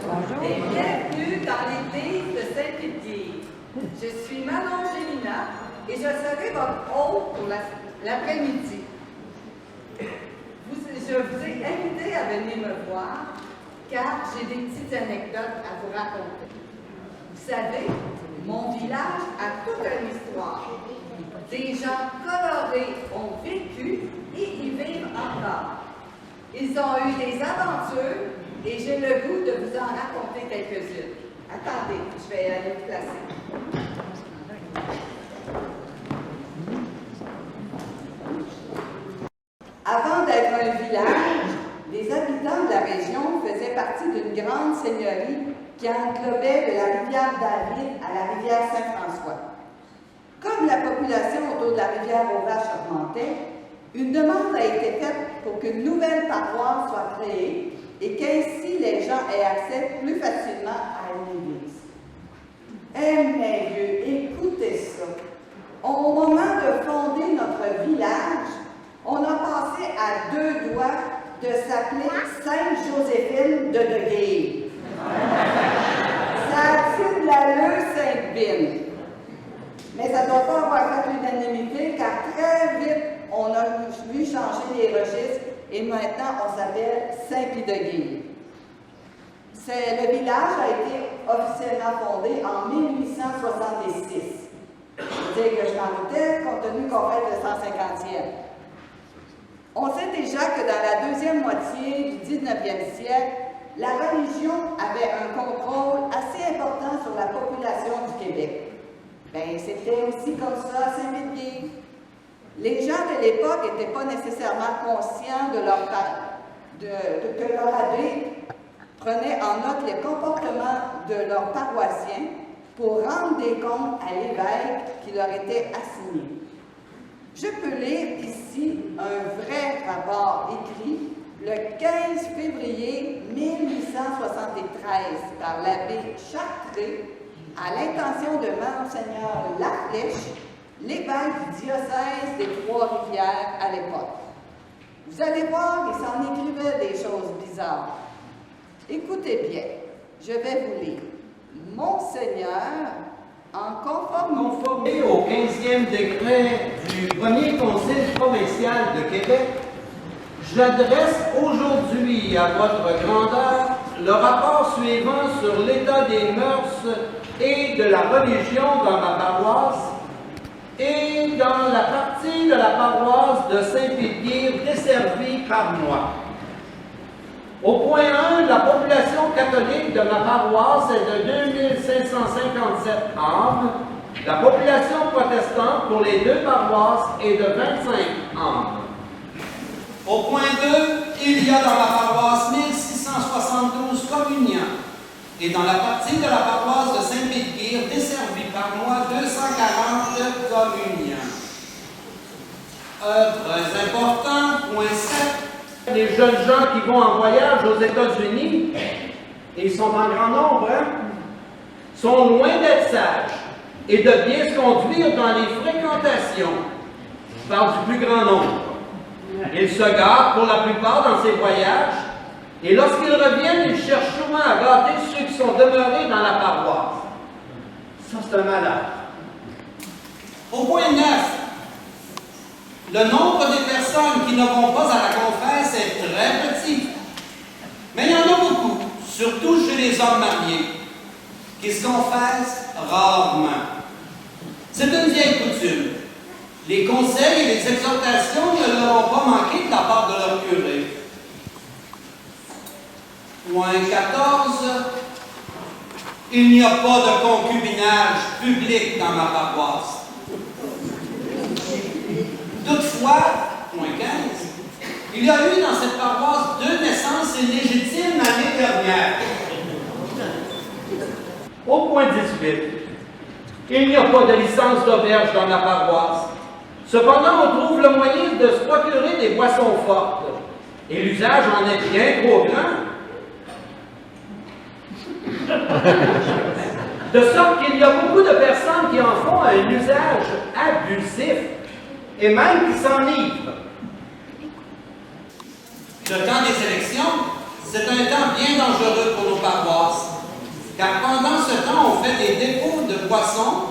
Et bienvenue dans l'église de Saint-Pétier. Je suis Manon Gélina et je serai votre hôte pour l'après-midi. Je vous ai invité à venir me voir car j'ai des petites anecdotes à vous raconter. Vous savez, mon village a toute une histoire. Des gens colorés ont vécu et y vivent encore. Ils ont eu des aventures et j'ai le goût de vous en raconter quelques-unes. Attendez, je vais aller me placer. Avant d'être un village, les habitants de la région faisaient partie d'une grande seigneurie qui englobait de la rivière David à la rivière Saint-François. Comme la population autour de la rivière aux Vaches augmentait, une demande a été faite pour qu'une nouvelle paroisse soit créée et qu'ainsi les gens aient accès plus facilement à une église. Eh mes vieux, écoutez ça. Au moment de fonder notre village, on a passé à 2 doigts de s'appeler Sainte-Joséphine de Deguille. Ça a-t-il de l'allure Sainte-Bine? Mais ça ne doit pas avoir fait l'unanimité car très vite, on a vu changer les registres et maintenant on s'appelle Saint-Pie-de-Guille. Le village a été officiellement fondé en 1866. Je veux dire que je m'en doutais compte tenu qu'on fait le 150e. On sait déjà que dans la deuxième moitié du 19e siècle, la religion avait un contrôle assez important sur la population du Québec. Bien, c'était aussi comme ça à Saint-Pétier. Les gens de l'époque n'étaient pas nécessairement conscients que leur abbé prenait en note les comportements de leurs paroissiens pour rendre des comptes à l'évêque qui leur était assigné. Je peux lire ici un vrai rapport écrit le 15 février 1873 par l'abbé Chartré à l'intention de Monseigneur Laflèche, l'évêque du diocèse des Trois-Rivières à l'époque. Vous allez voir, il s'en écrivait des choses bizarres. Écoutez bien, je vais vous lire. Monseigneur, en conformité au 15e décret du premier Conseil provincial de Québec, j'adresse aujourd'hui à votre grandeur le rapport suivant sur l'état des mœurs et de la religion dans ma paroisse et dans la partie de la paroisse de Saint-Pétier desservie par moi. Au point 1, la population catholique de ma paroisse est de 2557 âmes. La population protestante pour les 2 paroisses est de 25 âmes. Au point 2, il y a dans la paroisse 1672 communiants et dans la partie de la paroisse de Saint-Pétier desservie par moi 240 communiants. Très important, point 7. Les jeunes gens qui vont en voyage aux États-Unis, et ils sont en grand nombre, sont loin d'être sages et de bien se conduire dans les fréquentations. Je parle du plus grand nombre. Ils se gâtent pour la plupart dans ces voyages, et lorsqu'ils reviennent, ils cherchent souvent à gâter ceux qui sont demeurés dans la paroisse. Ça, c'est un malheur. Au point 9, le nombre des personnes qui ne vont pas à la confesse est très petit. Mais il y en a beaucoup, surtout chez les hommes mariés, qui se confessent rarement. C'est une vieille coutume. Les conseils et les exhortations ne leur ont pas manqué de la part de leur curé. Point 14. Il n'y a pas de concubinage public dans ma paroisse. Toutefois, point 15, il y a eu dans cette paroisse 2 naissances illégitimes l'année dernière. Au point 18, il n'y a pas de licence d'auberge dans ma paroisse. Cependant, on trouve le moyen de se procurer des boissons fortes. Et l'usage en est bien trop grand. De sorte qu'il y a beaucoup de personnes qui en font un usage abusif et même qui s'enivrent. Le temps des élections, c'est un temps bien dangereux pour nos paroisses, car pendant ce temps, on fait des dépôts de boissons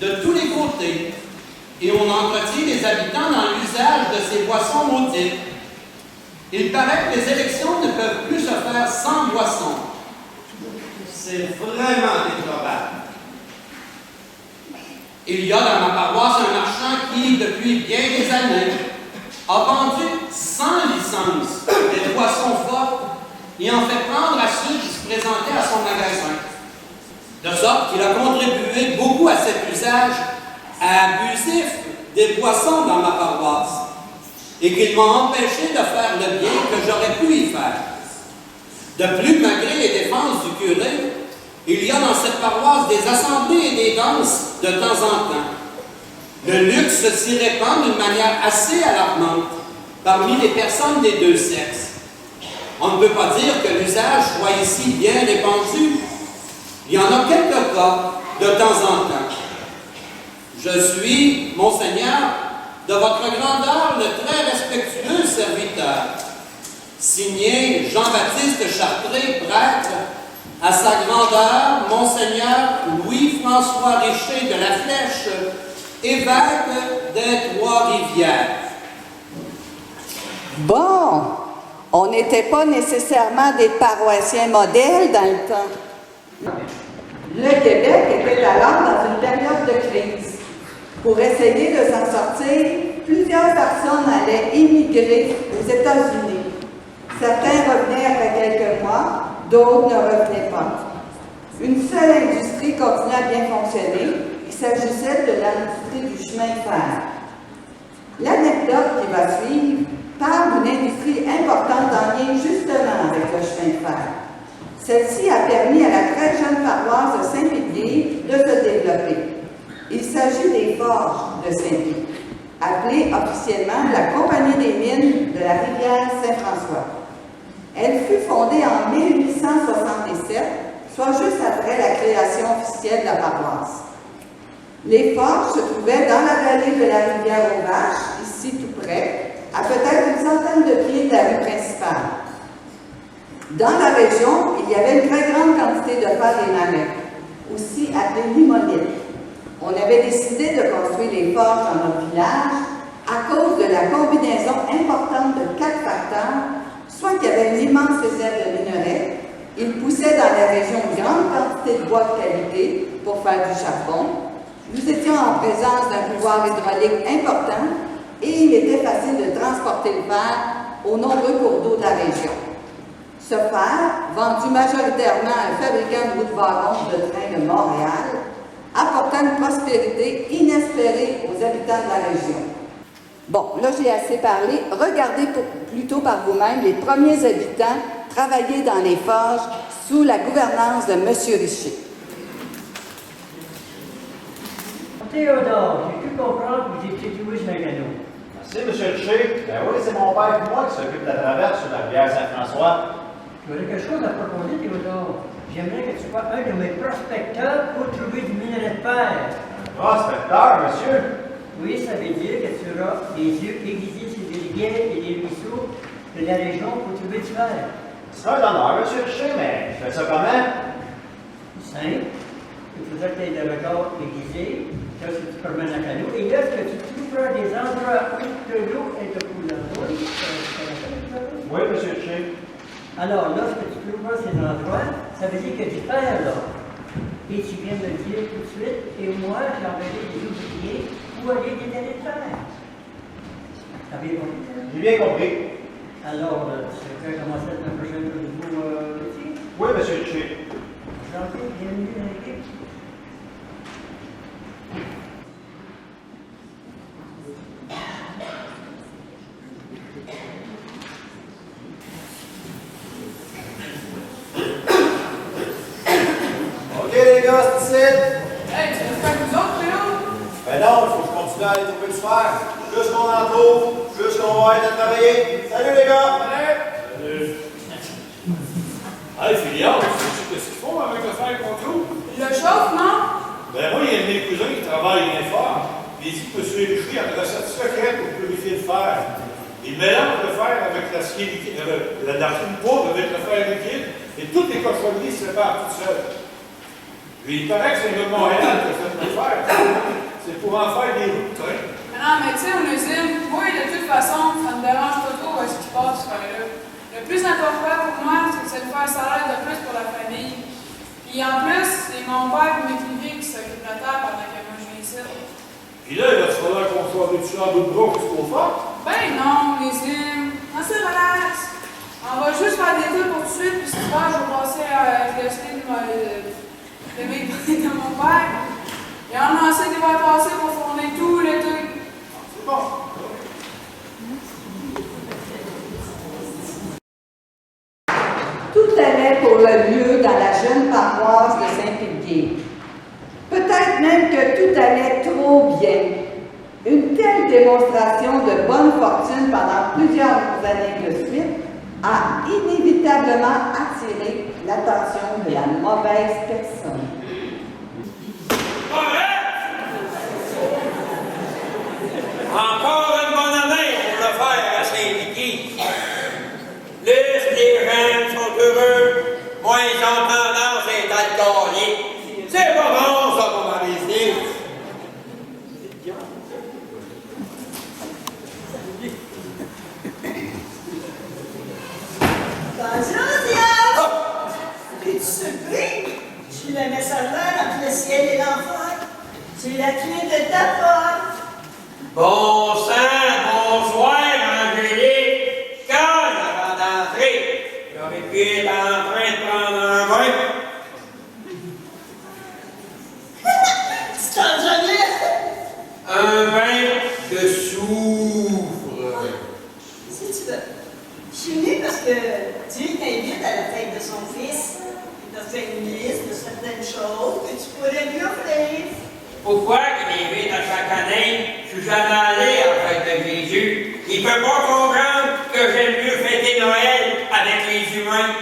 de tous les côtés et on entretient les habitants dans l'usage de ces boissons maudites. Il paraît que les élections ne peuvent plus se faire sans boissons. C'est vraiment déplorable. Il y a dans ma paroisse un marchand qui, depuis bien des années, a vendu sans licence des boissons fortes et en fait prendre à ceux qui se présentaient à son magasin. De sorte qu'il a contribué beaucoup à cet usage abusif des boissons dans ma paroisse et qu'il m'a empêché de faire le bien que j'aurais pu y faire. De plus, malgré les défenses du curé, il y a dans cette paroisse des assemblées et des danses de temps en temps. Le luxe s'y répand d'une manière assez alarmante parmi les personnes des deux sexes. On ne peut pas dire que l'usage soit ici bien répandu. Il y en a quelques cas de temps en temps. Je suis, Monseigneur, de votre grandeur, le très respectueux serviteur. Signé Jean-Baptiste Chartré, prêtre, à sa grandeur, Monseigneur Louis-François Richer de la Flèche, évêque des Trois-Rivières. Bon, on n'était pas nécessairement des paroissiens modèles dans le temps. Le Québec était alors dans une période de crise. Pour essayer de s'en sortir, plusieurs personnes allaient immigrer aux États-Unis. Certains revenaient après quelques mois, d'autres ne revenaient pas. Une seule industrie continuait à bien fonctionner. Il s'agissait de l'industrie du chemin de fer. L'anecdote qui va suivre parle d'une industrie importante en lien justement avec le chemin de fer. Celle-ci a permis à la très jeune paroisse de Saint-Pédier de se développer. Il s'agit des forges de Saint-Pédier, appelée officiellement la Compagnie des mines de la rivière Saint-François. Elle fut fondée en 1867, soit juste après la création officielle de la paroisse. Les forges se trouvaient dans la vallée de la rivière aux Vaches, ici tout près, à peut-être une centaine de pieds de la rue principale. Dans la région, il y avait une très grande quantité de fer et marais, aussi appelés limonites. On avait décidé de construire les forges dans notre village à cause de la combinaison importante de 4 facteurs, soit qu'il y avait une immense réserve de minerais, il poussait dans la région une grande quantité de bois de qualité pour faire du charbon. Nous étions en présence d'un pouvoir hydraulique important et il était facile de transporter le fer aux nombreux cours d'eau de la région. Ce fer, vendu majoritairement à un fabricant de roues de wagon de train de Montréal, apportant une prospérité inespérée aux habitants de la région. Bon, là j'ai assez parlé. Regardez plutôt par vous-même les premiers habitants travailler dans les forges sous la gouvernance de M. Richer. Théodore, j'ai pu comprendre que vous étiez Louis Nagano. Merci, M. Richer. Ben oui, c'est mon père et moi qui s'occupe de la traverse sur la rivière Saint-François. J'aurais quelque chose à proposer, Théodore. J'aimerais que tu sois un de mes prospecteurs pour trouver du minerai de fer. Prospecteur, monsieur? Oui, ça veut dire que tu auras des yeux aiguisés sur des guets et des ruisseaux de la région pour trouver du fer. C'est un honneur, M. Richer, mais je fais ça comment? Simple. Il faudra que tu aies le regard aiguisé. Là, si tu promènes un canot. Et là, est-ce que tu trouveras des endroits où l'eau est de couleur rouge? Oui, M. Richer. Alors, lorsque tu trouveras ces endroits, ça veut dire qu'il y a du fer là. Et tu viens me le dire tout de suite, et moi, j'enverrai des ouvriers pour aller détailler le fer. T'as bien compris, ça? J'ai bien compris. Alors, tu veux commencer la semaine prochaine au niveau métier? Oui, M. Richer. Gentil, bienvenue dans l'équipe. OK, les gars, c'est ici. Hey, tu restes avec nous autres, Léo? Ben non, il faut que je continue à aller trouver du fer. Plus qu'on en trouve, plus qu'on va être à travailler. Salut, les gars! Salut! Hey, Filion, sais-tu qu'est-ce qu'ils font avec le fer qu'on trouve? Le chauffe, non? Ben moi, il y a un de mes cousins qui travaille bien fort. Il dit que M. Richer a une recette secrète pour purifier le fer. Il mélange le fer avec l'acier liquide, la poudre avec le fer liquide, et toutes les cochonneries se séparent toutes seules. Puis il paraît que c'est le Montréal qui a fait le fer. C'est pour en faire des routes de train. Mais non, mais tu sais, aux usines, moi, de toute façon, ça me dérange pas trop ce qui passe, ce fer-là. Le plus important pour moi, c'est que ça nous fait un salaire de plus pour la famille. Puis en plus, c'est mon père et mes filles qui s'occupent de la terre pendant que moi je viens ici. Puis là, il va falloir qu'on soit des tueurs de bras jusqu'au fort. Ben non, les îles. Non, c'est relax. On va juste faire des tours pour tout de suite, puis cet hiver, je vais passer avec le slip de mon père. Et on en sait qu'il va passer pour fournir tout l'été. C'est bon. Tout allait pour le mieux dans la jeune paroisse de Saint-Pilier. Peut-être même que tout allait trop bien. Une telle démonstration de bonne fortune pendant plusieurs années de suite a inévitablement attiré l'attention de la mauvaise personne. Encore une bonne année pour le faire à Saint-Pilier. Plus les gens sont heureux, moins ils ont tendance à être alcooliques. C'est pas bon, ça, pour ma business. Bonjour, Diane! Es-tu surpris? Je suis la messagère entre le ciel et l'enfer. J'ai la clé de ta porte. Bon sang, bonsoir, Angélique. Calme avant d'entrer. J'aurais pu être en train de prendre un vin. Tu t'en jamais? Un vin de soufre. Si tu veux. Je suis venue parce que Dieu t'invite à la fête de son fils. Il t'a fait une liste de certaines choses que tu pourrais lui offrir. Pourquoi qu'il m'invite à chaque année? Je suis jamais allé à la fête de Jésus. Il peut pas comprendre que j'aime mieux fêter Noël avec les humains.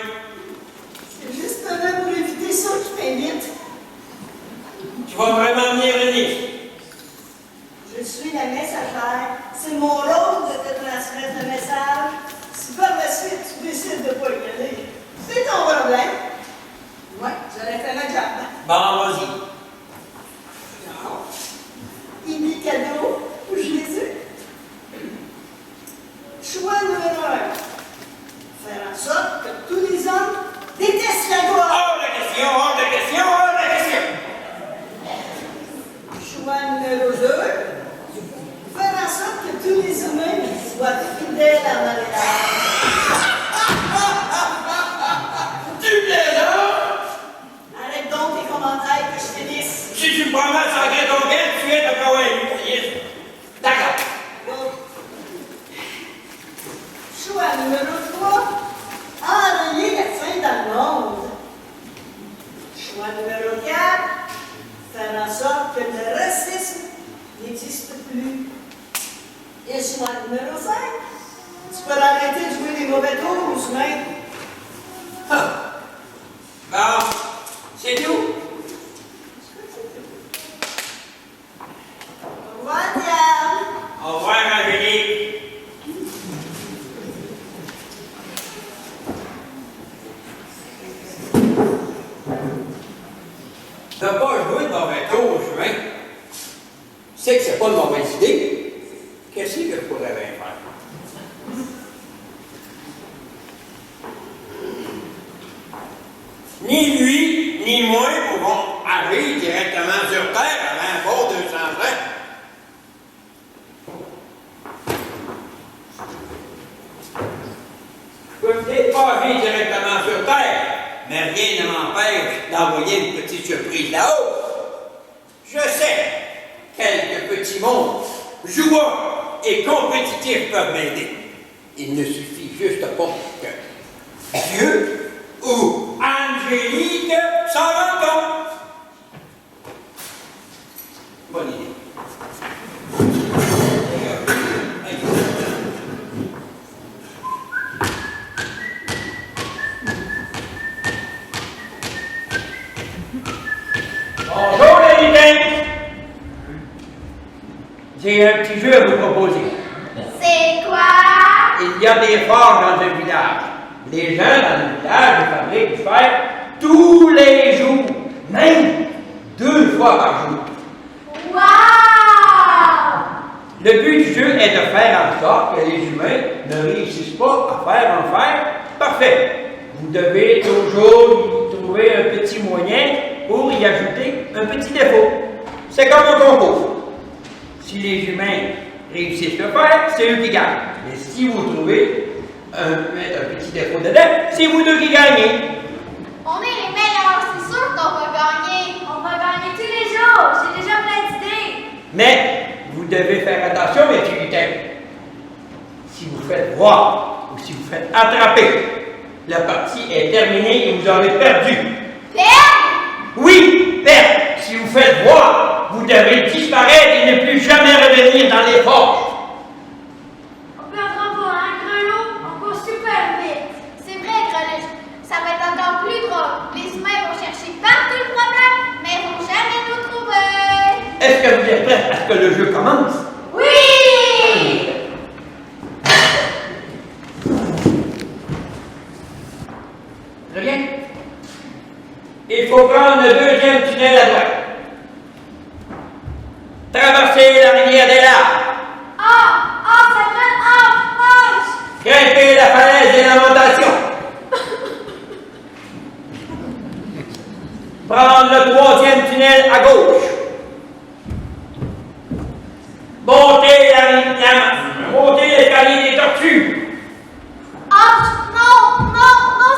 C'est justement pour éviter ça que je t'invite. Tu vas vraiment venir venir. Je suis la messagère. C'est mon rôle de te transmettre le message. Si par la suite tu décides de ne pas y aller, c'est ton problème. Moi, j'aurais fait ma job. Bon, vas-y. Il dit cadeau pour Jésus. Choix numéro 1. Faire en sorte que tous les hommes détestent la gloire. Hors de question, hors de question, hors de question. Choix numéro 2. Faire en sorte que tous les humains soient fidèles à ma Tu plaisantes? Arrête donc tes commentaires que je finisse. Si tu me promets de sacrer ton gueule, tu es de Kawai. D'accord. Bon. Choix numéro 3. Enrayer la faim dans le monde. Choix numéro 4. Faire en sorte que le racisme n'existe plus. Et choix numéro 5. Tu peux arrêter de jouer des mauvais tours, Ousmane. Bon, c'est tout. Au revoir, Diane. Au revoir, Angélique. De pas jouer de mauvais tour au chemin, c'est que c'est pas une mauvaise idée. Qu'est-ce que je pourrais bien faire? Ni lui, ni moi pouvons arriver directement sur Terre avant un bon 200 ans. Je peux peut-être pas arriver directement sur Terre, mais rien ne m'empêche d'envoyer une petite surprise là-haut. Je sais, quelques petits monstres, joueurs et compétitifs peuvent m'aider. Il ne suffit juste pas que Dieu ou Angélique s'en rendent compte. Bonne idée. Bonjour les lutins! J'ai un petit jeu à vous proposer. C'est quoi? il y a des forges dans le village. Les gens dans le village fabriquent du fer tous les jours, même 2 fois par jour. Wow! Le but du jeu est de faire en sorte que les humains ne réussissent pas à faire un fer parfait. Vous devez toujours y trouver un petit moyen pour y ajouter un petit défaut. C'est comme un concours. Si les humains réussissent le faire, c'est eux qui gagnent. Mais si vous trouvez un petit défaut dedans, c'est vous deux qui gagnez. On est les meilleurs, c'est sûr qu'on va gagner. On va gagner tous les jours. J'ai déjà plein d'idées. Mais vous devez faire attention, mes petits lutins. Si vous faites voir ou si vous faites attraper, la partie est terminée et vous aurez perdu. Perdre? Oui, perdre. Si vous faites voir, vous devez disparaître et ne plus jamais revenir dans les forges. On perdra pas, hein, Grelot? On court super vite. C'est vrai, Greluche. Ça va être encore plus drôle. Les humains vont chercher partout le problème, mais ils vont jamais nous trouver. Est-ce que vous êtes prêts à ce que le jeu commence? Oui! Très bien. Il faut prendre le 2e tunnel à droite. Traverser la rivière des larmes. Ça prend Grimper la falaise des lamentations. Prendre le 3e tunnel à gauche. Monter l'escalier des tortues. Non,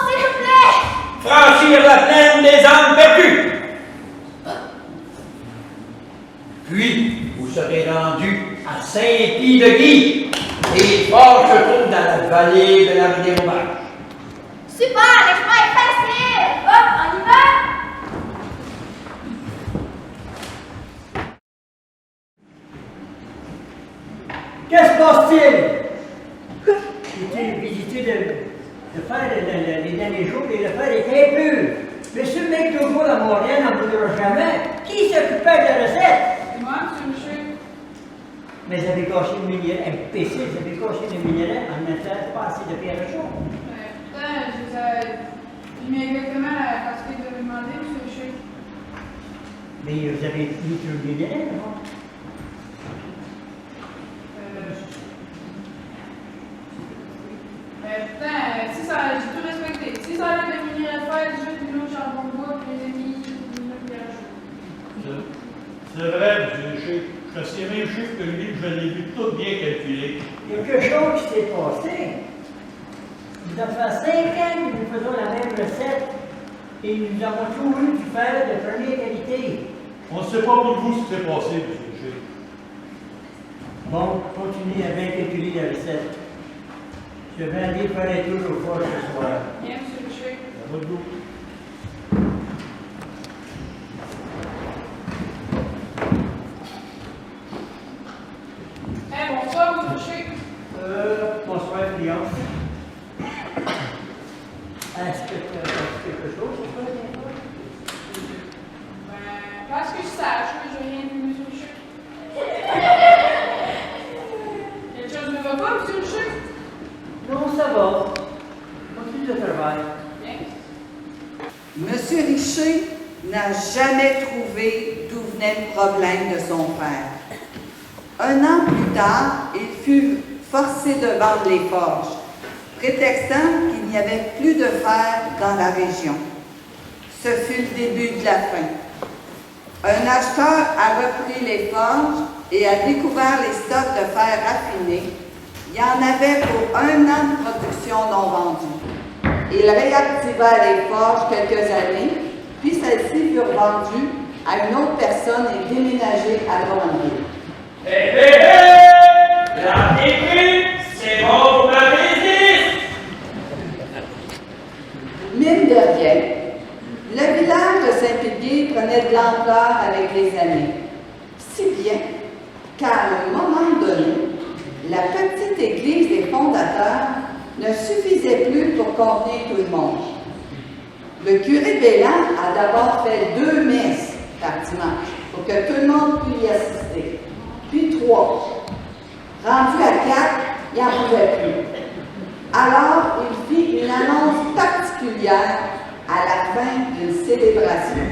s'il vous plaît! Franchir la plaine des âmes perdues. Puis, vous serez rendu à Saint-Pie-de-Guy. Et les forges se trouvent dans la vallée de la rivière Auberge. Super, le chemin est facile! Hop, on y va? Qu'est-ce qui se passe-t-il? J'ai visité de faire les derniers jours et le fer était pur. Monsieur le mec toujours la Montréal n'en voudra jamais. Qui s'occupait de la recette? C'est moi, M. Michel. Mais vous avez gâché le minerai, un PC, vous avez gâché le minerai en mettant pas assez de pierre chaud. Putain, je mets exactement la quantité que vous avez demandé, M. Michel. Mais vous avez mis tout le minerai, non? Putain, si ça, j'ai tout respecté. Si ça allait devenir à faire, juste du l'eau, charbon de bois, puis les amis, puis une pierre chaude. C'est vrai, M. Michel. Je sais même chiffre que lui, je l'ai vu tout bien calculé. Il y a quelque chose qui s'est passé. Ça fait 5 ans que nous faisons la même recette et nous avons toujours eu du fer de première qualité. On ne sait pas pour vous ce qui s'est passé, M. Michel. Bon, continuez à bien calculer la recette. Je vais aller faire un tour au fort ce soir. Bien, M. Michel. À votre goût. Bonsoir, M. Michel. Bonsoir, client. Est-ce que tu as quelque chose pour toi, bientôt? Parce que je sache que je rien vu, M. Michel. Quelque chose ne va pas, M. Michel? Non, ça va. Continue le travail. Bien. Monsieur Richer n'a jamais trouvé d'où venait le problème de son père. 1 an plus tard, il fut forcé de vendre les forges, prétextant qu'il n'y avait plus de fer dans la région. Ce fut le début de la fin. Un acheteur a repris les forges et a découvert les stocks de fer raffiné. Il y en avait pour 1 an de production non vendue. Il réactiva les forges quelques années, puis celles-ci furent vendues à une autre personne et déménagées à Drummondville. Hé, hé, hé! La début, c'est bon pour ma business! Mine de rien, le village de Saint-Piguet prenait de l'ampleur avec les années. Si bien qu'à un moment donné, la petite église des fondateurs ne suffisait plus pour contenir tout le monde. Le curé Bélan a d'abord fait 2 messes par dimanche pour que tout le monde puisse y assister. Puis 3. Rendu à 4, il n'en pouvait plus. Alors, il fit une annonce particulière à la fin d'une célébration.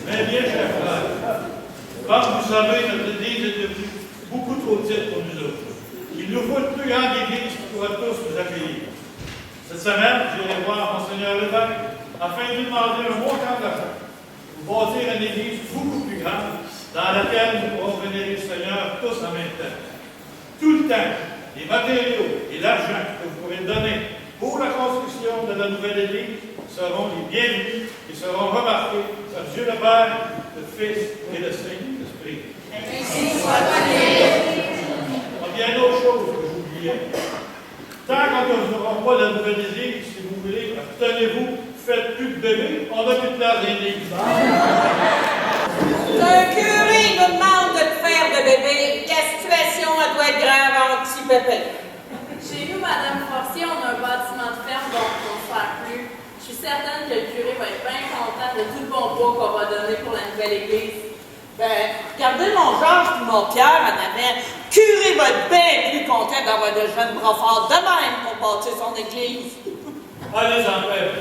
Mais bien, cher frère, comme vous savez, notre Église est devenue beaucoup trop petite pour nous autres. Il nous faut une plus grande Église qui pourra tous nous accueillir. Cette semaine, j'irai voir Monseigneur l'évêque afin de lui demander un montant d'argent pour bâtir une Église beaucoup plus grande dans laquelle nous pourrons vénérer le Seigneur tous en même temps. Tout le temps, les matériaux et l'argent que vous pourrez donner pour la construction de la nouvelle Église seront les bienvenus et seront remarqués par Dieu le Père, le Fils et le Saint-Esprit. Ainsi soit-il. Il y a une autre chose que j'oubliais. Tant qu'on ne n'aurons pas la nouvelle Église, si vous voulez, tenez-vous, faites plus de bébés, on n'a plus de place d'église. Un curé nous demande de faire de bébé. La situation, elle doit être grave en petit pépé. Chez nous, Madame Forcier, on a un bâtiment de ferme dont on ne sert plus. Je suis certaine que le curé va être bien content de tout le bon bois qu'on va donner pour la nouvelle église. Ben, regardez mon Georges et mon Pierre en avant. Curé va être bien plus content d'avoir de jeunes bras forts de même pour bâtir son église. Allez en paix.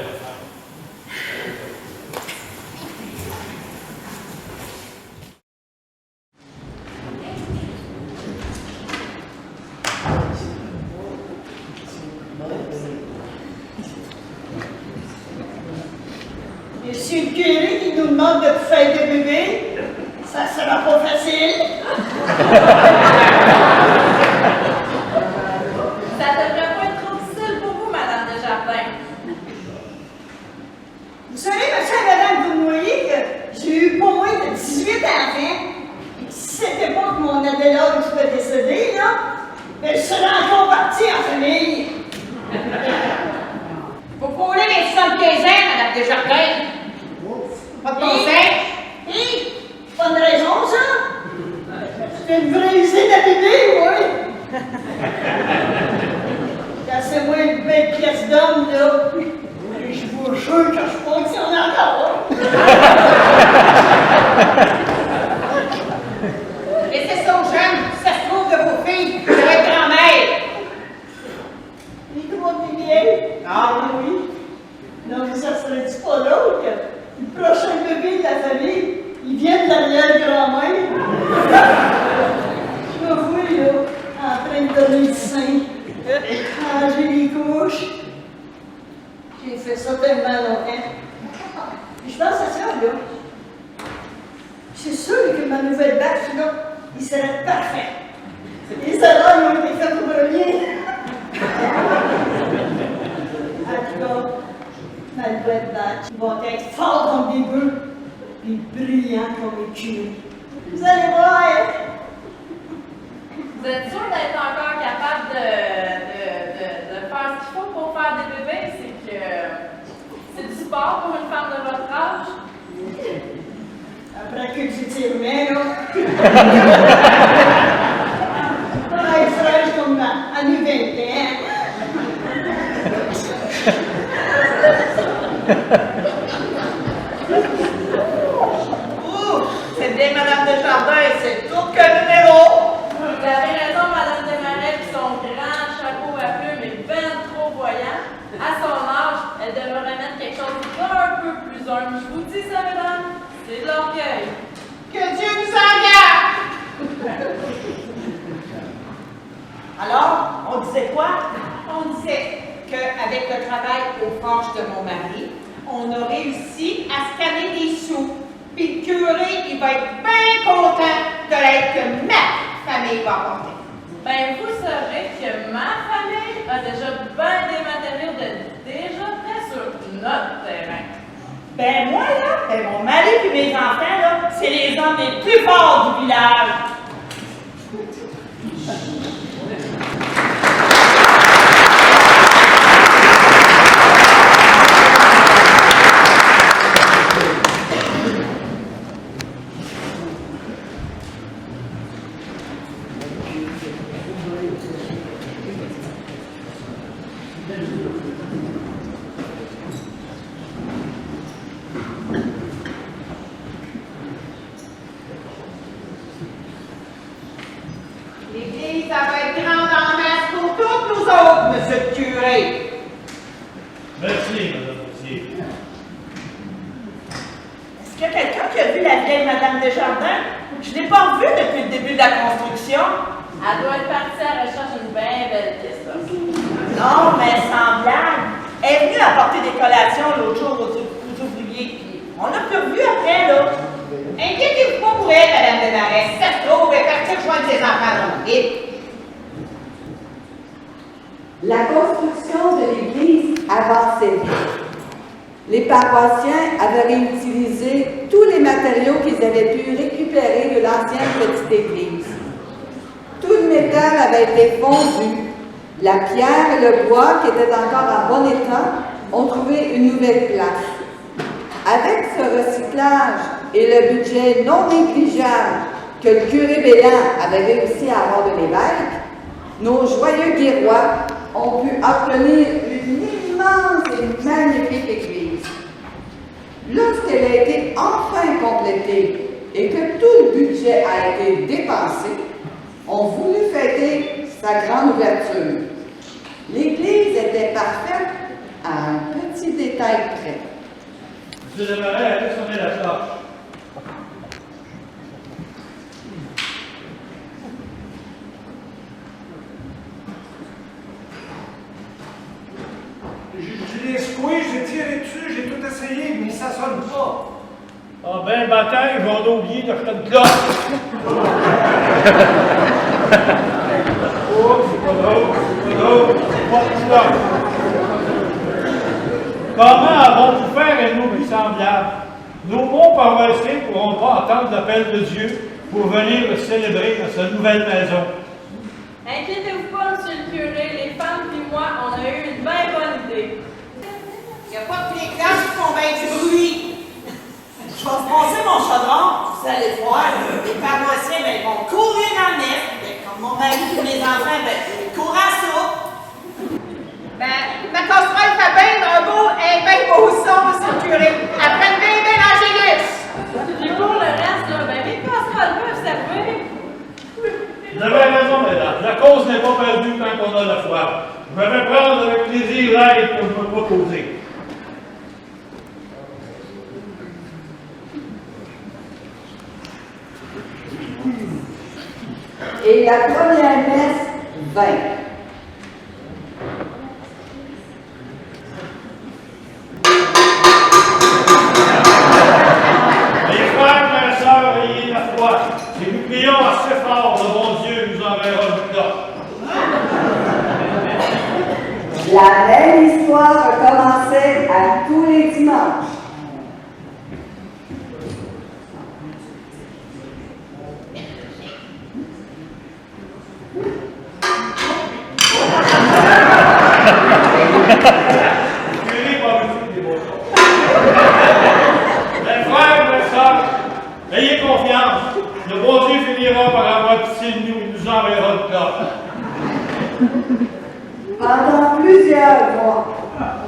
Monsieur le curé qui nous demande de faire des bébés, ça sera pas facile. Ça devrait pas être trop difficile pour vous, Madame Desjardins. Vous savez, monsieur et madame, vous me voyez que j'ai eu pas moins de 18 enfants. Et si c'était pas que mon Adélard soit décédé, là, ben, je serais encore partie en famille. Vous prenez les 75 ans, Madame Desjardins. Pas de conseil? Pas de raison, ça? C'est une vraie usine à bébé, oui. Cassez-moi une belle pièce d'homme, là. Et je vous jure que je fonctionne encore. Laissez ça aux jeunes, si ça se trouve de vos filles, ça va être grand-mère. Les trois bébés. Ah oui. Non, mais ça serait du pas l'autre. Le prochain bébé de la famille, il vient de l'arrière-grand-mère. Je me vois, là, en train de donner le sein, ranger les couches. J'ai fait ça tellement longtemps. Je pense à ça, là. C'est sûr que ma nouvelle batch, là, il serait parfait. Les salaires ont été faits au premier. En tout cas, ma nouvelle batch, ils vont être forts comme des bœufs, puis brillants comme des cunets. Vous allez voir! Vous êtes sûr d'être encore capable de faire ce qu'il faut pour faire des bébés? C'est que c'est du sport pour une femme de votre âge? Après que j'étais humain, là. Pareil fraîche comme à nous 20 ans. Ouh, c'est bien Madame Desjardins, c'est tout que numéro. Vous avez raison, Madame Desmarais, qui son grand chapeau à plumes est bien trop voyant. À son âge, elle devrait mettre quelque chose d'un peu plus humble. Je vous dis ça, mesdames, c'est de l'orgueil. Que Dieu nous en garde. Alors, on disait quoi? On disait qu'avec le travail aux forges de mon mari, on a réussi à scanner des sous. Puis le curé, il va être bien content de l'aide que ma famille va apporter. Ben, vous saurez que ma famille a déjà bien des matériaux déjà prêts sur notre terrain. Ben moi, là, mon mari et mes enfants, là, c'est les hommes les plus forts du village. curé. Merci, Madame Mercier. Est-ce qu'il y a quelqu'un qui a vu la vieille Madame Desjardins? Je ne l'ai pas revue depuis le début de la construction. Elle doit être partie à la recherche d'une bien belle pièce. Non, mais sans blague. Elle est venue apporter des collations l'autre jour aux ouvriers. Puis on l'a plus revue après, là. Inquiétez-vous pas pour elle, Madame Desmarais. Si ça se trouve, elle est partie rejoindre ses enfants dans le guide. La construction de l'église avançait vite. Les paroissiens avaient réutilisé tous les matériaux qu'ils avaient pu récupérer de l'ancienne petite église. Tout le métal avait été fondu. La pierre et le bois, qui étaient encore en bon état, ont trouvé une nouvelle place. Avec ce recyclage et le budget non négligeable que le curé Bélan avait réussi à avoir de l'évêque, nos joyeux Guérois ont pu obtenir une immense et magnifique église. Lorsqu'elle a été enfin complétée et que tout le budget a été dépensé, on voulut fêter sa grande ouverture. L'église était parfaite à un petit détail près. Monsieur Desmarais, allez sonner la cloche. Je l'ai secoué, j'ai tiré dessus, j'ai tout essayé, mais ça sonne pas. Ah ben, bataille, j'en ai oublié d'acheter une cloche. Oh, c'est pas drôle, c'est pas drôle, c'est pas tout là. Comment avons-nous faire un oubli semblable? Nos bons paroissiens ne pourront pas entendre l'appel de Dieu pour venir le célébrer dans sa nouvelle maison. Inquiétez-vous pas, monsieur le curé, les femmes puis moi, on a eu une bien bonne idée. Il n'y a pas que les classes qui font bien du bruit. Je vais passer mon chaudron, vous allez voir, les paroissiens, ben, ils vont courir dans le nez. Ben, comme mon mari et mes enfants, ben, ils courent à ça. Ben, ma casserole fait bien un beau son, monsieur le curé. Après une belle Angélus. Puis pour le reste, là, ben, mes casseroles peuvent servir. Vous avez raison, mesdames. La cause n'est pas perdue tant qu'on a la foi. Je vais prendre avec plaisir l'aide que je me proposer. Et la première messe vint. Mes frères, mes sœurs, ayez la foi. Si nous prions assez fort, le bon Dieu nous enverra une cloche. La même histoire recommençait à tous les dimanches. Mes frères, mes sœurs, ayez confiance. Le bon Dieu finira par avoir pitié de nous. Il nous enverra une cloche. Pendant plusieurs mois,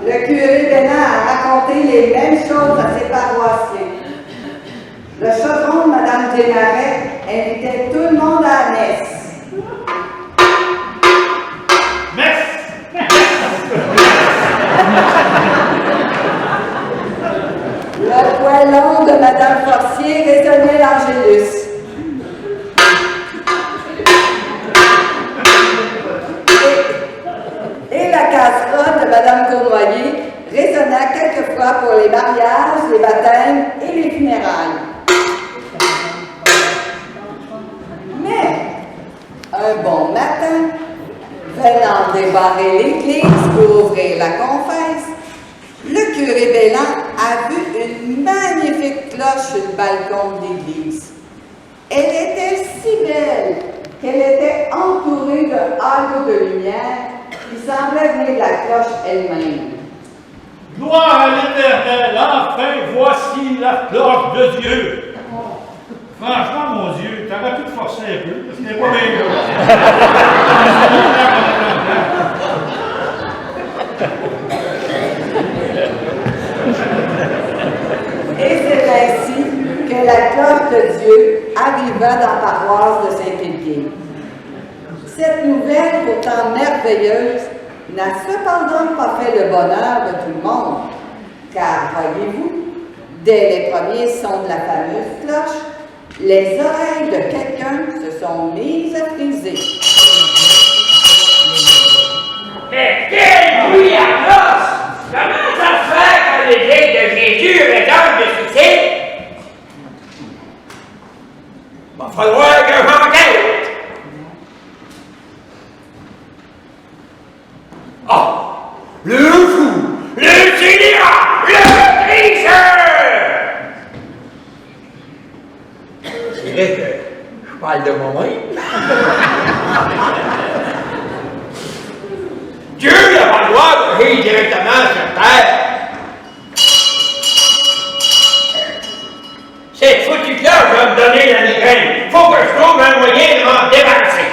le curé Bélan a raconté les mêmes choses à ses paroissiens. Le chaudron de Mme Desmarais invitait tout le monde à la messe. Messe! Le poêlon de Mme Forcier résonnait l'Angélus. Et la casserole de Mme Cournoyer résonna quelquefois pour les mariages, les baptêmes et les funérailles. Mais, un bon matin, venant débarrer l'église pour ouvrir la confesse, le curé Bélan a vu une magnifique cloche sur le balcon de l'église. Elle était si belle qu'elle était entourée de halos de lumière qui semblaient venir de la cloche elle-même. Gloire à l'Éternel, enfin voici la cloche de Dieu. Franchement, mon Dieu, t'aurais pu te forcer un peu, parce qu'il n'est pas bien gros. Et c'est ainsi que la cloche de Dieu arriva dans la paroisse de Saint-Péguier. Cette nouvelle, pourtant merveilleuse, n'a cependant pas fait le bonheur de tout le monde, car, voyez-vous, dès les premiers sons de la fameuse cloche, les oreilles de quelqu'un se sont mises à friser. Mais quel bruit à cloche! Comment ça se fait que l'église de Jésus résonne de succès? Va falloir que j'enquête! Ah! Le fou! Le scélérat! Le tricheur! Je dirais que je parle de moi-même. Dieu n'a pas le droit de rire directement sur terre. Cette foutue cloche va me donner la migraine. Faut que je trouve un moyen de m'en débarrasser.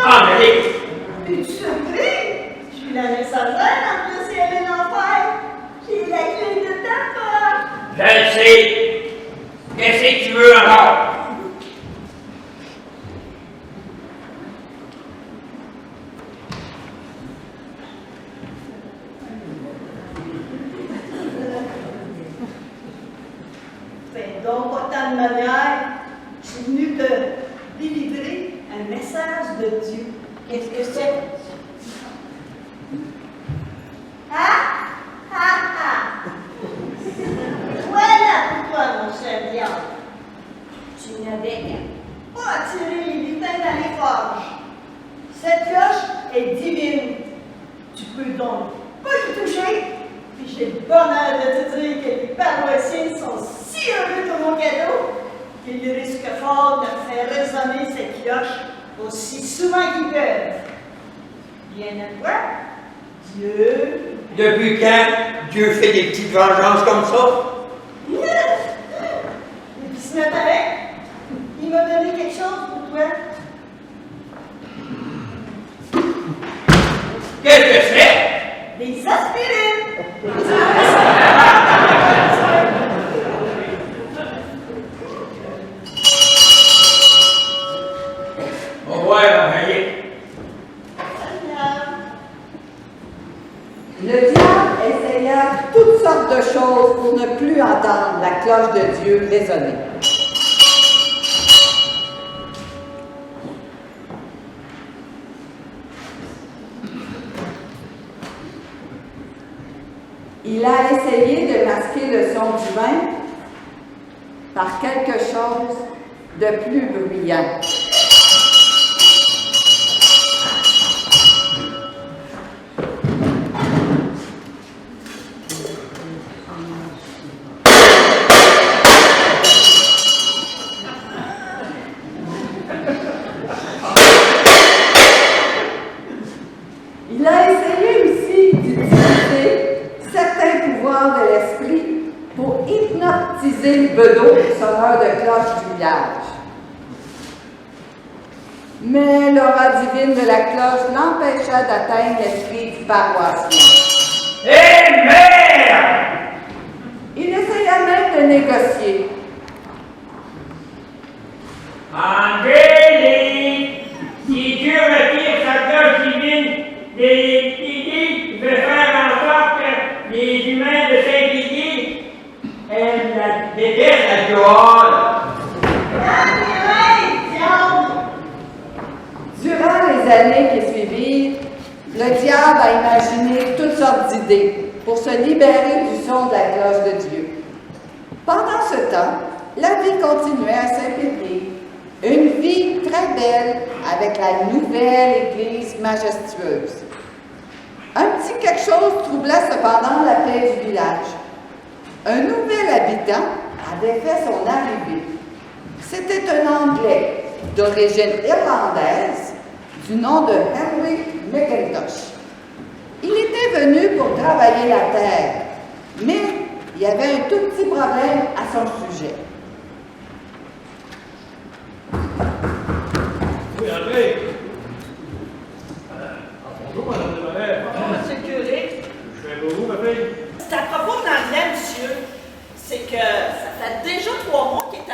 Ah, mais es-tu surpris? Je suis la messagère entre le ciel et l'enfer. J'ai la clé de ta porte. je le sais. Qu'est-ce que tu veux encore? Fais donc pas tant de manière. Je suis venue te délivrer un message de Dieu. Qu'est-ce que c'est? Voilà pour toi, mon cher diable. Tu n'avais qu'à pas attirer les lutins dans les forges. Cette cloche est divine. Tu peux donc pas y toucher. Puis j'ai le bonheur de te dire que les paroissiens sont si heureux de mon cadeau qu'ils risquent fort de faire résonner cette cloche aussi souvent qu'ils peuvent. Bien à toi, Dieu. Depuis quand Dieu fait des petites vengeances comme ça? Et puis ce matin, il m'a donné quelque chose pour toi. Qu'est-ce que c'est? Des aspirines! Au revoir, Marie. Le diable essaya toutes sortes de choses pour ne plus entendre la cloche de Dieu résonner. Il a essayé de masquer le son du vin par quelque chose de plus bruyant. Il a essayé aussi d'utiliser certains pouvoirs de l'esprit pour hypnotiser le bedeau, sonneur de cloche du village. Mais l'aura divine de la cloche l'empêcha d'atteindre l'esprit du paroissien. Eh merde! Il essaya même de négocier. Angélique, si Dieu retire sa cloche divine des Didier, il veut faire en sorte que les humains de Saint-Didier aiment la détestent la Johanne. Durant les années qui suivirent, le diable a imaginé toutes sortes d'idées pour se libérer du son de la cloche de Dieu. Pendant ce temps, la vie continuait à s'imprimer. Une vie très belle avec la nouvelle Église majestueuse. Un petit quelque chose troubla cependant la paix du village. Un nouvel habitant avait fait son arrivée. C'était un Anglais d'origine irlandaise du nom de Henry McIntosh. Il était venu pour travailler la terre, mais il y avait un tout petit problème à son sujet. Oui, André. Bonjour, Madame de Valère. Bonjour, Monsieur le curé. Je fais pour vous, ma fille. C'est à propos d'anglais, monsieur. C'est que ça fait déjà 3 mois qu'il est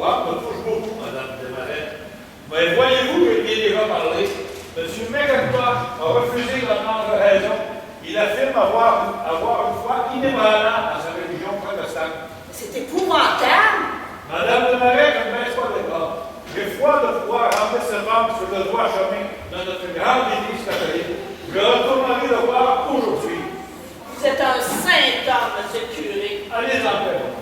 programme me touche beaucoup, Madame Desmarais. Mais voyez-vous qu'il y a déjà parlé. M. McIntosh a refusé d'entendre raison. Il affirme avoir une foi inébranlable dans sa religion protestante. C'est épouvantable! Madame Desmarais, je ne baisse pas d'accord. J'ai foi de pouvoir remplir cette femme sur le droit chemin de notre grande Église catholique. Je retournerai le voir aujourd'hui. Vous êtes un saint homme, monsieur le curé. Allez-en, Père.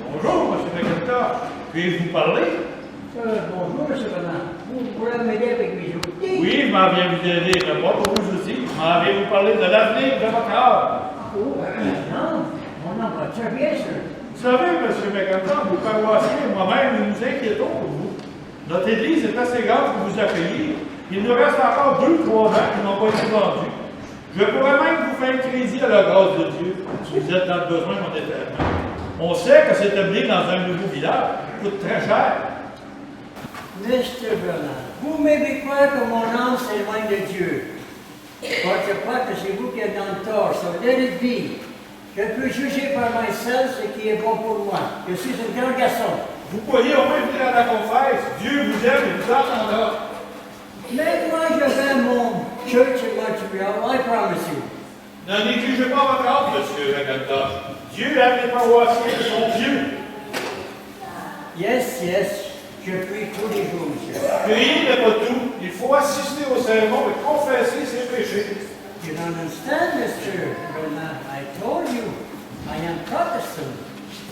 Bonjour, M. McIntosh. Puis-je vous parler? Bonjour, M. Bernard. Vous pourrez m'aider avec mes outils? Oui, je m'en viens vous aider, mais pas pour vous aussi. Je m'en viens vous parler de l'avenir de votre art. Oh, non, mon nom va très bien, sûr. Vous savez, M. McIntosh, vos paroissiens et moi-même, nous nous inquiétons pour vous. Notre Église est assez grande pour vous accueillir. Il nous reste encore 2 ou 3 ans qui n'ont pas été vendus. Je pourrais même vous faire crédit à la grâce de Dieu, si vous êtes dans le besoin monétairement. On sait que s'établir dans un nouveau village coûte très cher. Mr. Bernard, vous m'aimez croire que mon âme s'éloigne de Dieu. Je crois que c'est vous qui êtes dans le tort, so let it be. Je peux juger par myself ce qui est bon pour moi. Je suis un grand garçon. Vous pourriez au moins venir à la confesse. Dieu vous aime et vous entendra. Mais moi, je vais à mon church in Montreal, I promise you. Ne négligez pas votre âme, M. McIntosh. Dieu aime les paroissiens de son Dieu. Yes, yes. Je prie tous les jours, monsieur. Prier n'est pas tout. Il faut assister au sermon et confesser ses péchés. You don't understand, Mr. Bernard. I told you, I am Protestant,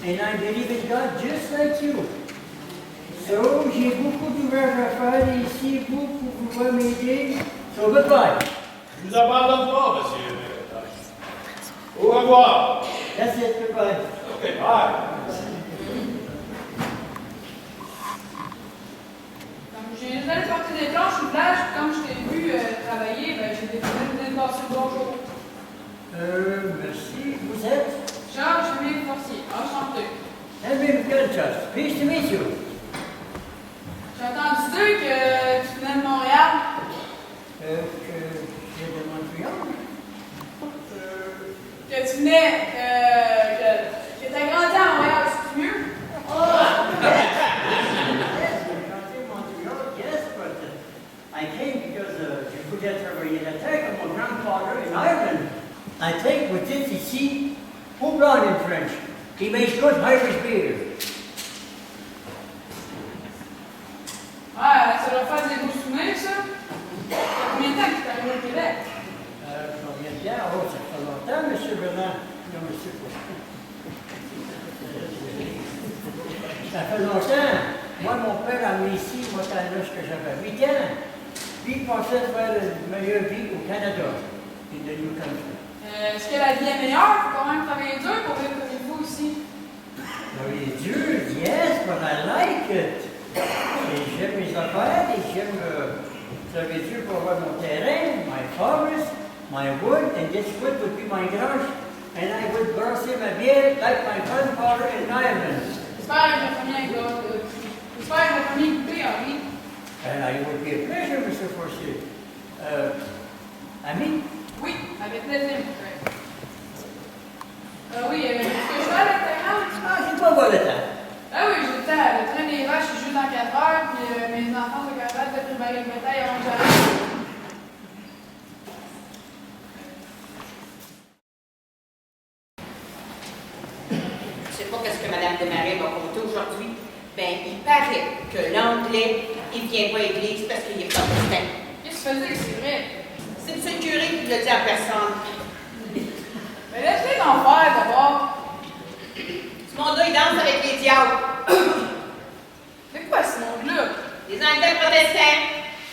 and I believe in God just like you. So, j'ai beaucoup d'ouvrages à faire ici, vous pouvez m'aider. So, goodbye. Je vous abandonne pas, M. McIntosh. Au revoir. That's it, goodbye. OK, bye. J'ai allé porter des planches au village, puis comme je t'ai vu travailler, ben, j'ai décidé de venir te passer le bonjour. Merci. Vous êtes? Georges-Louis Forcier, enchanté. Henry McIntosh. Pleased to meet you. J'ai entendu dire que tu venais de Montréal. Que je viens de Montréal? Que tu venais, que t'as grandi à Montréal, c'est mieux? I came because je voulais travailler la terre comme mon grandfather in Ireland. I think with this ici, houblon in French. He makes good Irish beer. Ouais, ça doit faire des beaux souvenirs, ça. Ça fait combien de temps que tu es arrivé au Québec? Combien de temps? Oh, ça fait longtemps, M. Bernard. Non, monsieur. Ça fait longtemps. Moi, mon père a mis ici, moi, à l'âge que j'avais 8 ans. Puis, il pensait faire une meilleure vie au Canada, in the new country. Est-ce que la vie est meilleure? Il faut quand même travailler dur pour vivre comme il faut ici. Travailler dur, yes, but I like it. Et j'aime mes affaires, et j'aime travailler dur pour avoir mon terrain, my forest, my wood, and this wood would be my garage, and I would brasser ma bière like my grandfather in Ireland. J'espère que la famille j'espère que la famille goûter, Henri. And it would be a pleasure, Mr. Forcier. Ami? Oui, avec plaisir. Oui, est-ce que je vais à l'extérieur? Ah, j'ai pas voir le temps. Ah oui, j'ai le temps. Le train des vaches, c'est juste dans 4 heures, puis mes enfants sont capables de préparer le bétail avant que j'arrive. Je sais pas qu'est-ce que Mme Desmarais m'a conté aujourd'hui. Ben, il paraît que l'anglais, il vient pas à l'église parce qu'il est protestant. Qu'est-ce que tu faisais que c'est vrai? C'est M. le curé qui l'a dit à personne. Mais laisse-les en faire d'abord. Ce monde-là, il danse avec les diables. C'est quoi ce monde-là? Les anglais protestants.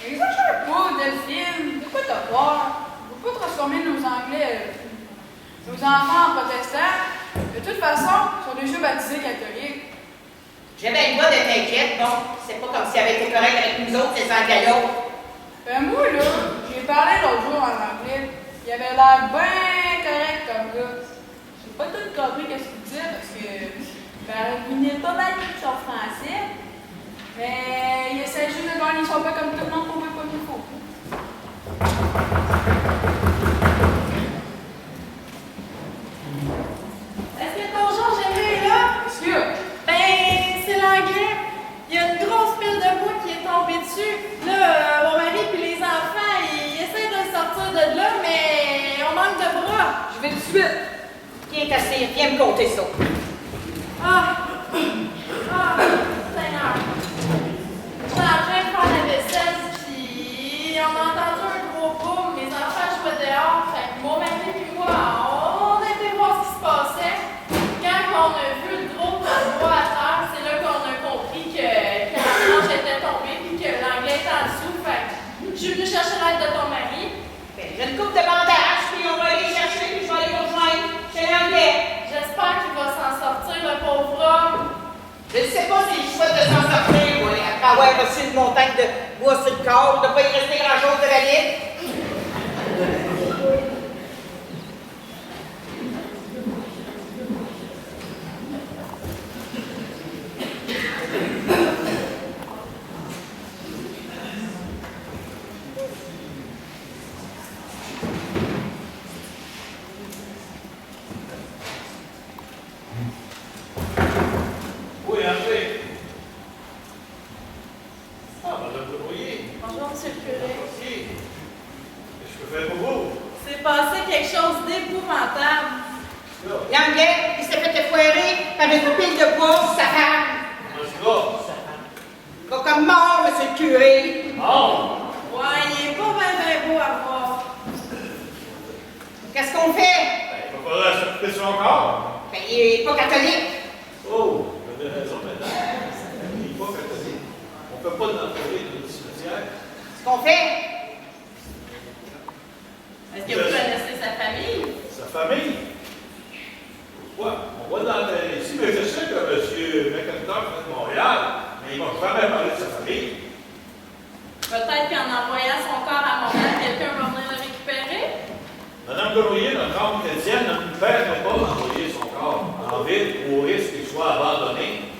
Exagère pas, Delphine. De quoi t'as peur? On ne peut pas transformer nos anglais, nos enfants en protestants. De toute façon, ils sont déjà baptisés catholiques. J'avais une voix de t'inquiète, bon, c'est pas comme s'il avait été correct avec nous autres, ces anglais-là. Ben moi, là, j'ai parlé l'autre jour en anglais. Il avait l'air bien correct comme gars. J'ai pas tout compris qu'est-ce qu'il disait parce que Ben, il n'est pas mal sur français, mais il essaie juste de gagner son pain comme tout le monde pour pas qu'il faut. Est-ce que ton Georges est là? Monsieur! Ben, c'est l'anglais. Il y a une grosse pile de bois qui est tombée dessus. Là, mon mari et les enfants, ils essaient de sortir de là, mais on manque de bras. Je vais tout de suite. Viens t'asseoir, viens me compter ça. Seigneur. J'étais en train de faire la vaisselle, puis on a entendu un gros boom. Mes enfants jouaient dehors, fait que mon mari et moi, on a été voir ce qui se passait. Quand on a vu le gros tas de bois à terre, c'est là qu'on a compris que la planche était tombée puis que l'anglais était en dessous. Fait que je suis venue chercher l'aide de ton mari. Ben, j'ai une coupe de bandages, puis on va aller chercher, puis je vais aller vous rejoindre chez l'anglais. J'espère qu'il va s'en sortir, le pauvre homme. Je ne sais pas s'il souhaite de s'en sortir, oui. Après avoir reçu une montagne de bois sur le corps, il ne doit pas y rester grand-chose de valide. Oui, André. Ah, Madame Debrouillé. Bonjour, monsieur le curé. Merci. Qu'est-ce que je peux faire pour vous? C'est passé quelque chose d'épouvantable. L'anglais, il s'est fait effoirer par une pile de bois sur sa femme. Comment ça va? Il va comme mort, monsieur le curé. Mort? Ouais, il est pas bien beau à voir. Qu'est-ce qu'on fait? Ben, il va falloir s'occuper de son corps. Ben, il est pas catholique. Oh, vous avez raison maintenant. Il n'est pas catholique. On ne peut pas l'enterrer dans le cimetière. Qu'est-ce qu'on fait? Est-ce que vous connaissez sa famille? Sa famille? Pourquoi? On va l'enterrer ici, mais je sais que M. McIntosh est de Montréal, mais il ne m'a jamais parlé de sa famille. Peut-être qu'en envoyant son corps à Montréal, quelqu'un va venir le récupérer? Madame Debrouillé, notre âme chrétienne, ne nous permet pas d'envoyer son corps en ville au risque qu'il soit abandonné.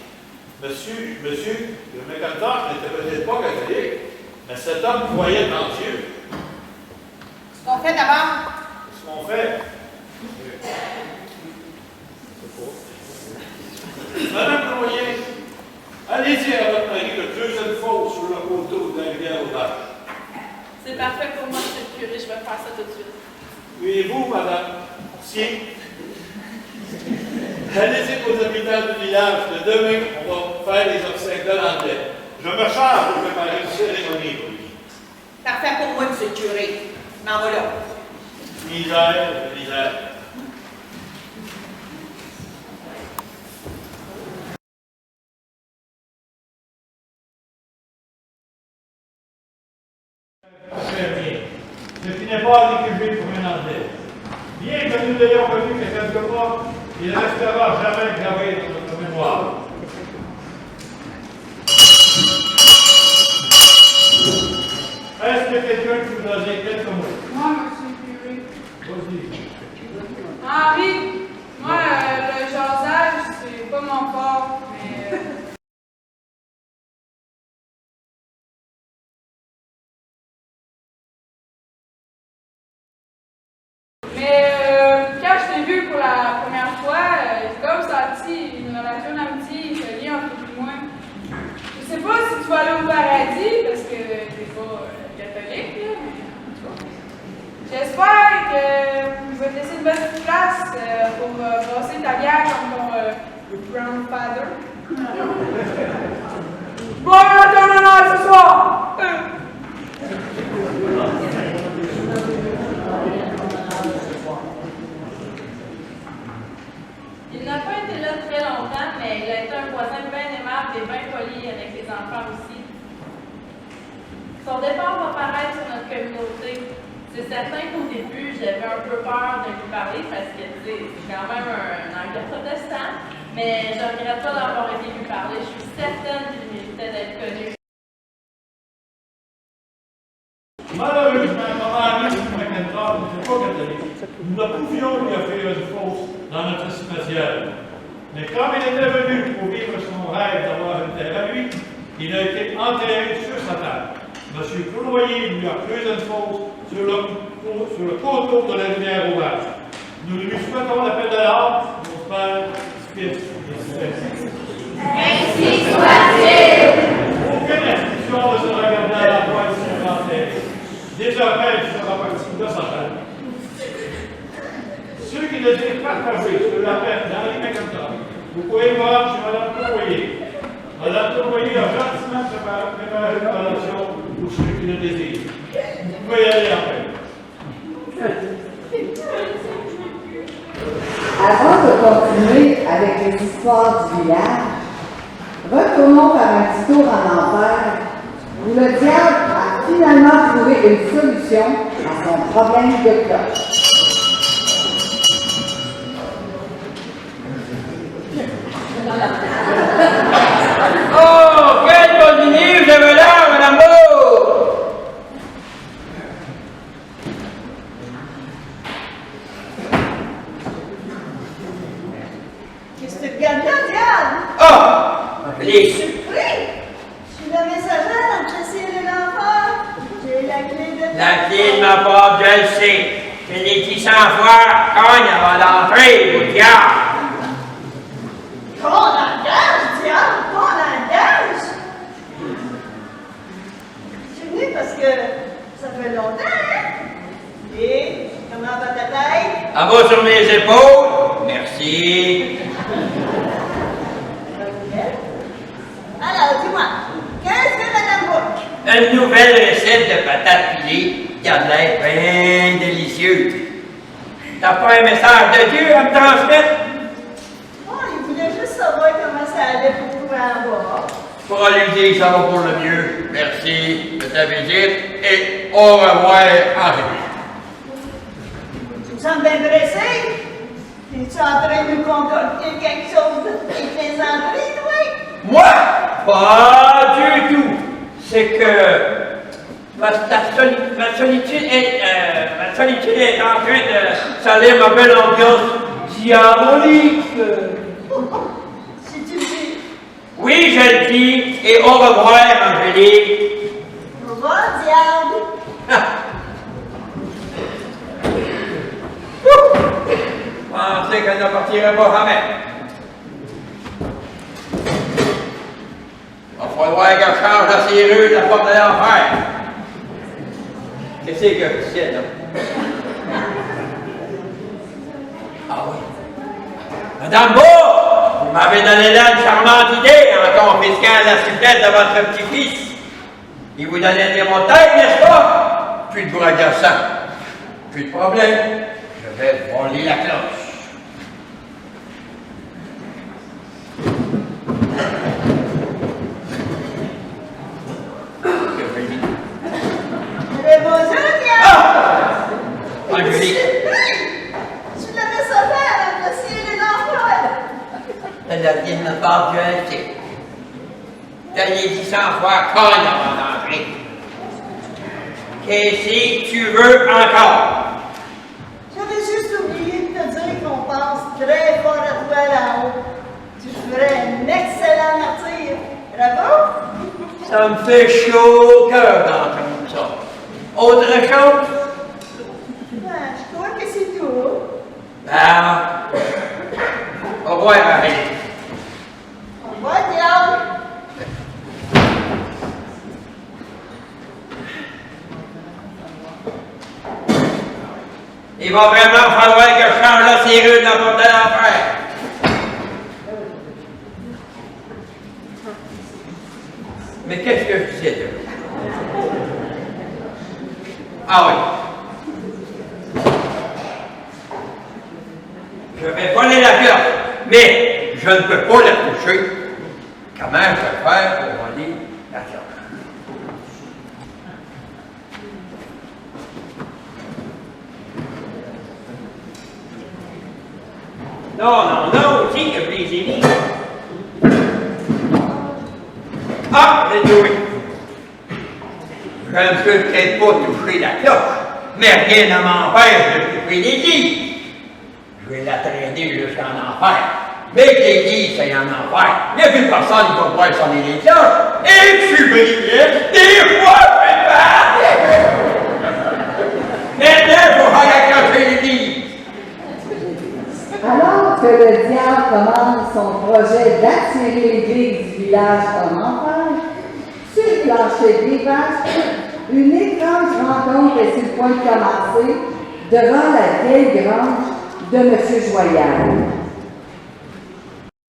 Monsieur le McIntosh n'était peut-être pas catholique, mais cet homme croyait en Dieu. Qu'est-ce qu'on fait d'abord? Qu'est-ce qu'on fait? Madame Debrouillé, allez-y à votre mari de creuser une fosse sur le coteau de la rivière au Vache. C'est parfait pour moi, monsieur le curé, je vais faire ça tout de suite. Et vous, madame, si, allez-y aux habitants du village de demain, on va faire les obsèques de l'anglais. Je me charge pour préparer une cérémonie pour lui. Parfait pour moi, monsieur le curé. Je m'en vais là. Misère. Très bien. Ce qui n'est pas récupéré pour un anglais. Bien que nous l'ayons connu que quelque part, il ne restera jamais gravé dans notre mémoire. Est-ce que quelqu'un qui vous a dit quelques mots? Moi, monsieur le curé. Vas-y. Henri, moi, le jasage, c'est pas mon fort, mais... quand je t'ai vu pour la première fois, j'ai comme senti une relation d'amitié se lier entre toi et moi. Je sais pas si tu vas aller au paradis, parce que t'es pas catholique, là, mais en tout cas. J'espère que je vais te laisser une bonne petite place pour brasser ta bière comme ton grandfather. Bon, attends, ce soir! Il n'a pas été là très longtemps, mais il a été un voisin bien aimable et bien poli avec les enfants aussi. Son départ va paraître sur notre communauté. C'est certain qu'au début, j'avais un peu peur de lui parler parce que c'est quand même un anglais protestant, mais je ne regrette pas d'avoir été lui parler. Je suis certaine qu'il méritait d'être connu. Malheureusement, comme ami de McIntosh n'était pas catholique, nous ne pouvions lui offrir une fosse dans notre cimetière. Mais comme il était venu pour vivre son rêve d'avoir une terre à lui, il a été enterré sur sa table. M. Cournoyer lui a creusé une fosse sur le coteau de la rivière Sauvage. Nous lui souhaitons la paix de l'âme, mon Père, Fils et Saint-Esprit. Ainsi soit-il! Aucune institution ne sera gardée à la fois ici enterrée. Désormais, il sera parti de sa table. Ceux qui désirent partager sur la peine d'Henri McIntosh, vous pouvez voir chez Mme Cournoyer. Mme Cournoyer a gentiment préparé une collation pour ceux qui le désirent. Vous pouvez y aller en paix. Avant de continuer avec les histoires du village, retournons faire un petit tour en enfer où le diable a finalement trouvé une solution à son problème de cloche. Oh, quel bon dîner vous avez là, Madame Beau! Qu'est-ce que tu regardes là, diable? Oh! Les... Surpris! Je suis la messagère entre le ciel et l'enfer. J'ai la clé de... La clé de ma porte, je le sais. Je l'ai dit 100 fois, cogne avant d'entrer, au diable. Qu'on engage, diable! Qu'on engage! Je suis venue parce que ça fait longtemps, hein? Et comment va ta tête? En bas sur mes épaules. Merci. Alors, dis-moi, qu'est-ce que Madame Brooke? Une nouvelle recette de patates pilées qui a de l'air bien délicieuse. T'as pas un message de Dieu à me transmettre? Oh, il voulait juste savoir comment ça allait pour toi en bas. Pour lui dire que ça va pour le mieux. Merci de ta visite et au revoir, Henri. Tu me sembles bien pressé? Es-tu en train de nous concocter quelque chose de plaisanterie, toi? Moi? Pas du tout. C'est que ma solitude est en train de salir ma belle ambiance diabolique. Si tu le dis. Oui, je le dis. Et au revoir, Angélique. Au revoir, diable. Je pensais qu'elle ne partirait pas jamais. Il va falloir qu'elle change la serrure de la porte de l'enfer. Qu'est-ce que c'est, là? Ah oui. Madame Beau, vous m'avez donné là une charmante idée en confisquant la soufflette de votre petit-fils. Il vous donnait des montagnes, n'est-ce pas? Plus de bourre agaçant. Plus de problème. Je vais voler la cloche. Bonjour, diable! Angélique. Tu l'avais sauvé avec le ciel et l'enfer! Elle a bien me part du LT. Je l'ai dit 100 fois, cogne avant d'entrer. Qu'est-ce que tu veux encore? J'avais juste oublié de te dire qu'on pense très fort à toi là-haut. Tu ferais un excellent martyr. Bravo! Ça me fait chaud au cœur d'entendre ça. Autre chose? Ben, je crois que c'est tout. Au revoir, Marie. Au revoir, diable! Il va vraiment falloir que je change la serrure de la porte de l'enfer. Mais qu'est-ce que je disais là? Ah oui. Je vais voler la cloche, mais je ne peux pas la toucher. Comment je vais faire pour voler la cloche? Non, aussi que je les ai mis. Ah, j'ai trouvé. Je ne peux peut-être pas toucher la cloche, mais rien ne m'empêche de toucher les lits. Je vais la traîner jusqu'en enfer. Mais l'église, c'est un enfer. Il n'y a plus personne qui va pouvoir sonner les cloches. Et tu brillais, des fois, maintenant, il faut faire accrocher l'église. Alors que le diable commence son projet d'attirer l'église du village comme enfer, sur le plancher des vaches, une étrange rencontre est sur le point de commencer devant la vieille grange de M. Joyal.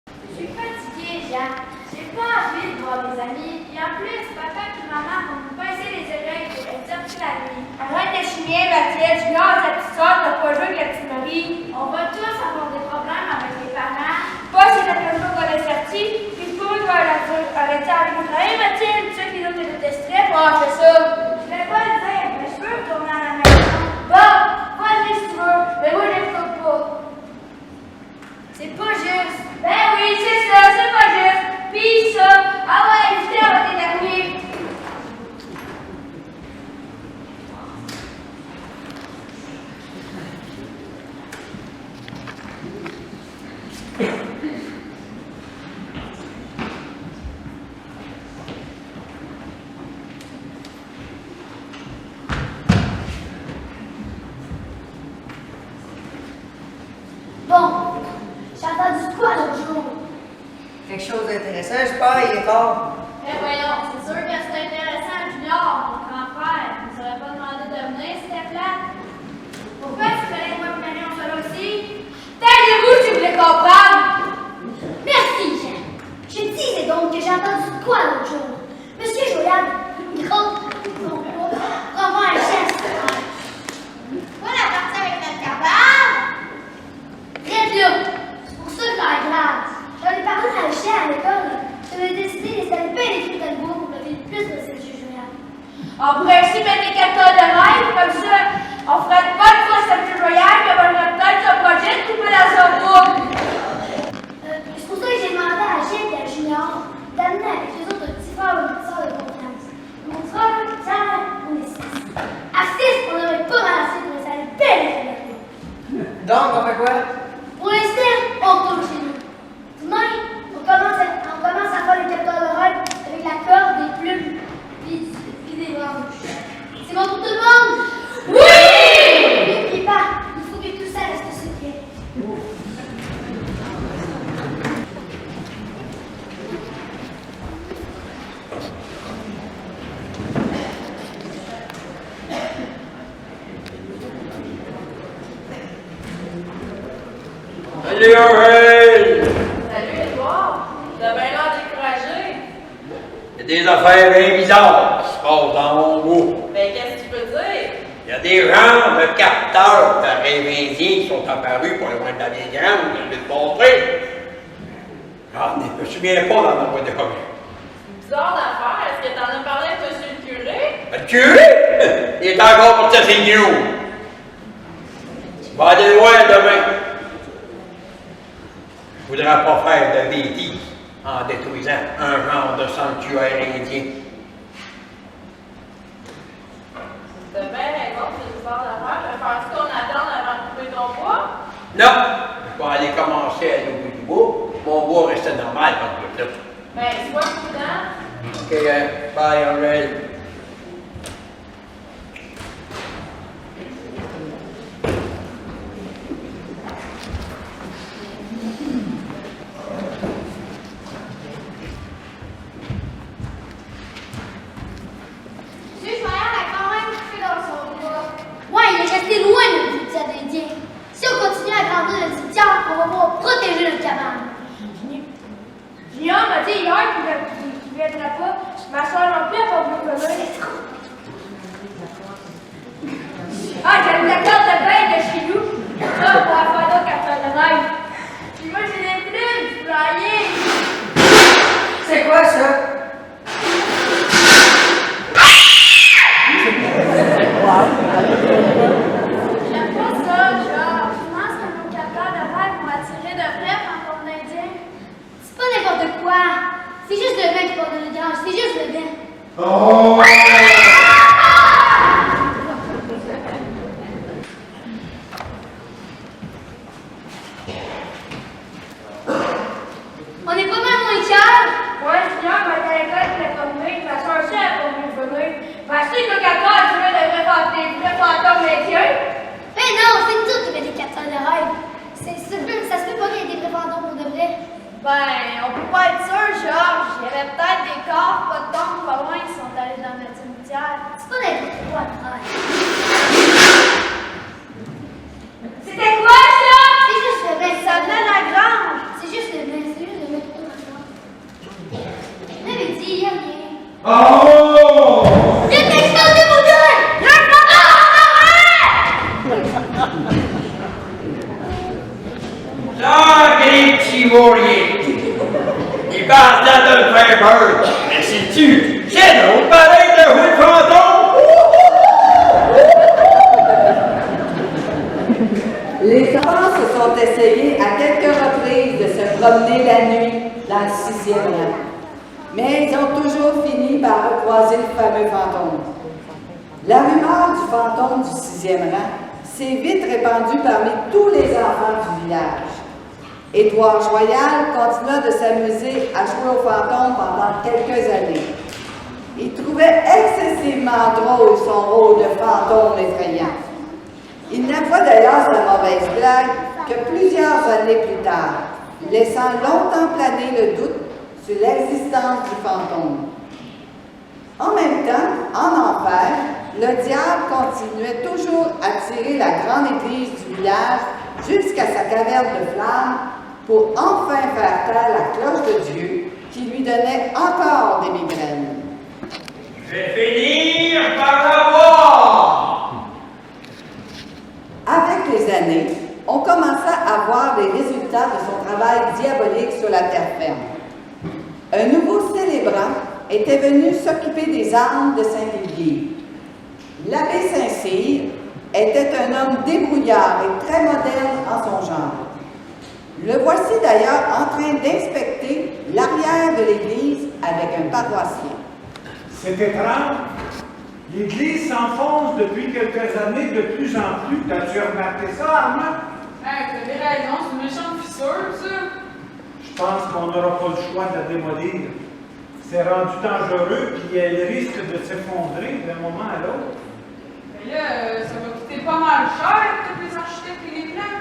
Je suis fatiguée, Jean. J'ai pas envie de voir mes amis. Et en plus, papa et maman vont nous pincer les oreilles pour être sortis la nuit. Arrête de chigner, Mathilde. Je lance la petite soeur, t'as pas joué avec la petite Marie. On va tous avoir des problèmes avec les parents. Pas si la première fois qu'on est sorti, puis tout le monde va arrêter avec nous. Hey, Mathilde, tu sais qu'ils nous détesteraient pour avoir fait ça. Je voulais pas le dire, mais je veux retourner à la maison. Bon, vas-y si tu veux, mais moi je l'écoute pas. C'est pas juste. Ben oui, c'est ça, c'est pas juste. Pis ça, ah ouais, évitez à votre énergie. Bon, j'ai entendu quoi l'autre jour? Quelque chose d'intéressant, je pas, il est fort. Eh voyons, c'est sûr que c'est intéressant, Junior, mon grand frère. Il nous aurait pas demandé de venir, c'était plate. Pourquoi tu fallait que moi et Marie on soit là aussi? Taillez-vous si vous voulez comprendre! Merci, Jean. Je disais donc que j'ai entendu quoi l'autre jour? Monsieur Joyal, il rentre pour avoir un geste. Pas la partie avec notre cabane! Reste là. C'est pour ça que l'air grave. J'en ai parlé à Jean à l'école. J'avais décidé d'installer plein d'équipes de bois pour lever le plus de M. Joyal. On pourrait aussi mettre des capteurs de rêve, comme ça, on ferait pas de fois M. Joyal, puis on aurait peut-être un projet de couper dans son groupe. C'est pour ça que j'ai demandé à Jean et à Junior d'amener avec les autres petits frères ou petites sœurs de confiance. Mon frère, Jean, on est 6. À 6, on n'aurait pas ramassé pour installer plein d'équipes de bois. Donc, on fait quoi? Pour l'instant, on retourne chez nous. Demain, on commence à faire les capteurs de rêve avec la corde, des plumes, puis des branches. C'est bon pour tout le monde? Oui! N'oubliez pas, il faut que tout ça reste secret. Salut, Aurel! Salut, Edouard. T'as bien l'air découragé. Il y a des affaires bien bizarres qui se passent dans mon groupe. Ben, qu'est-ce que tu peux dire? Il y a des genres de capteurs de rêves indiens qui sont apparus pour le loin de la vieille grande, je vais te montrer. Je me souviens pas dans ma boîte de commun. Bizarre d'affaire. Est-ce que t'en as parlé avec monsieur le curé? Le curé? Il est encore pour te faire nous. Tu vas aller loin demain. Je ne voudrais pas faire de bêtises en détruisant un genre de sanctuaire indien. T'as bien raison, c'est bizarre d'affaire. Penses-tu qu'on attend avant de couper ton bois? Non! Je vais aller commencer à l'eau du bois. Mon bois reste normal comme ça. Ben, sois prudent. OK, bye, Aurel. Monsieur Joyal a quand même coupé dans son bois. Ouais, il est resté loin de notre diable indien. Si on continue à grandir le cimetière, on va pouvoir protéger notre cabane. Junior m'a dit hier qu'il ne viendrait pas. Ma soeur non plus, elle va pas venir. Ah, j'ai mis la carte de bain de chez nous. Ça, pour la faire d'autres capteurs de rêve. Puis moi, j'ai des plumes, du flying. C'est quoi ça? J'aime pas ça, genre. Je pense que nos capteurs de rêve vont attirer de vrais fantômes indiens. C'est pas n'importe quoi. C'est juste le vin qui porte de l'audience. C'est juste le vin. Oh! 6e rang. Mais ils ont toujours fini par recroiser le fameux fantôme. La rumeur du fantôme du 6e rang s'est vite répandue parmi tous les enfants du village. Édouard Joyal continua de s'amuser à jouer au fantôme pendant quelques années. Il trouvait excessivement drôle son rôle de fantôme effrayant. Il n'avoua d'ailleurs sa mauvaise blague que plusieurs années plus tard, laissant longtemps planer le doute sur l'existence du fantôme. En même temps, en enfer, le diable continuait toujours à tirer la grande église du village jusqu'à sa caverne de flammes pour enfin faire taire la cloche de Dieu qui lui donnait encore des migraines. Je vais finir par l'avoir! Avec les années, on commença à voir les résultats de son travail diabolique sur la terre ferme. Un nouveau célébrant était venu s'occuper des armes de Saint-Hélier. L'abbé Saint-Cyr était un homme débrouillard et très moderne en son genre. Le voici d'ailleurs en train d'inspecter l'arrière de l'église avec un paroissien. C'est étrange. L'église s'enfonce depuis quelques années de plus en plus. As-tu remarqué ça, Armand? T'avais raison, c'est une méchante fissure, ça. Je pense qu'on n'aura pas le choix de la démolir. C'est rendu dangereux, puis elle risque de s'effondrer d'un moment à l'autre. Mais là, ça va coûter pas mal cher, tous les architectes et les plans.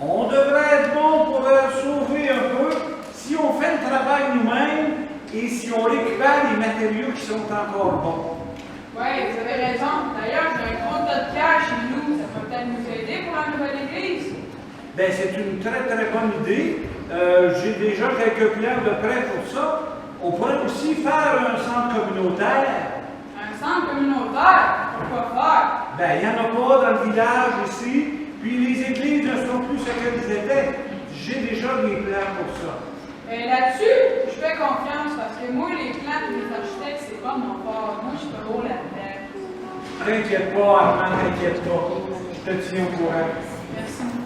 On devrait être bon pour sauver un peu si on fait le travail nous-mêmes et si on récupère les matériaux qui sont encore bons. Oui, vous avez raison. D'ailleurs, j'ai un gros tas de cash chez nous. Ça peut peut-être nous aider pour la nouvelle église. Bien, c'est une très très bonne idée. J'ai déjà quelques plans de prêt pour ça. On pourrait aussi faire un centre communautaire. Un centre communautaire? Pourquoi faire? Ben, il n'y en a pas dans le village ici. Puis les églises ne sont plus ce qu'elles étaient. J'ai déjà des plans pour ça. Et là-dessus, je fais confiance parce que moi, les plans et les architectes, c'est pas mon fort. Moi, je suis pas haut là-dedans. T'inquiète pas, Armand, t'inquiète pas. Je te tiens au courant. Merci beaucoup.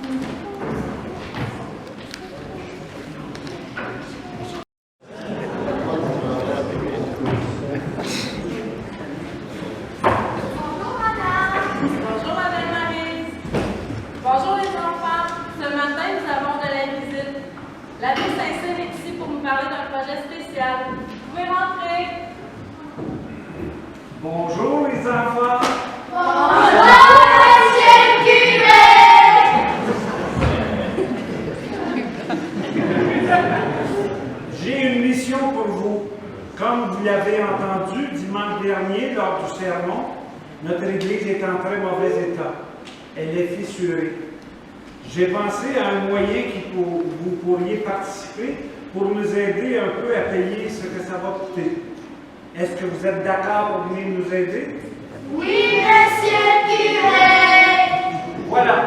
Bonjour, Madame Maryse. Bonjour, les enfants. Ce matin, nous avons de la visite. L'abbé Saint-Cyr est ici pour nous parler d'un projet spécial. Vous pouvez rentrer. Bonjour, les enfants. Bonjour, monsieur le curé! J'ai une mission pour vous. Comme vous l'avez entendu dimanche dernier lors du sermon, notre église est en très mauvais état. Elle est fissurée. J'ai pensé à un moyen qui vous pourriez participer pour nous aider un peu à payer ce que ça va coûter. Est-ce que vous êtes d'accord pour venir nous aider? Oui, monsieur le curé! Voilà.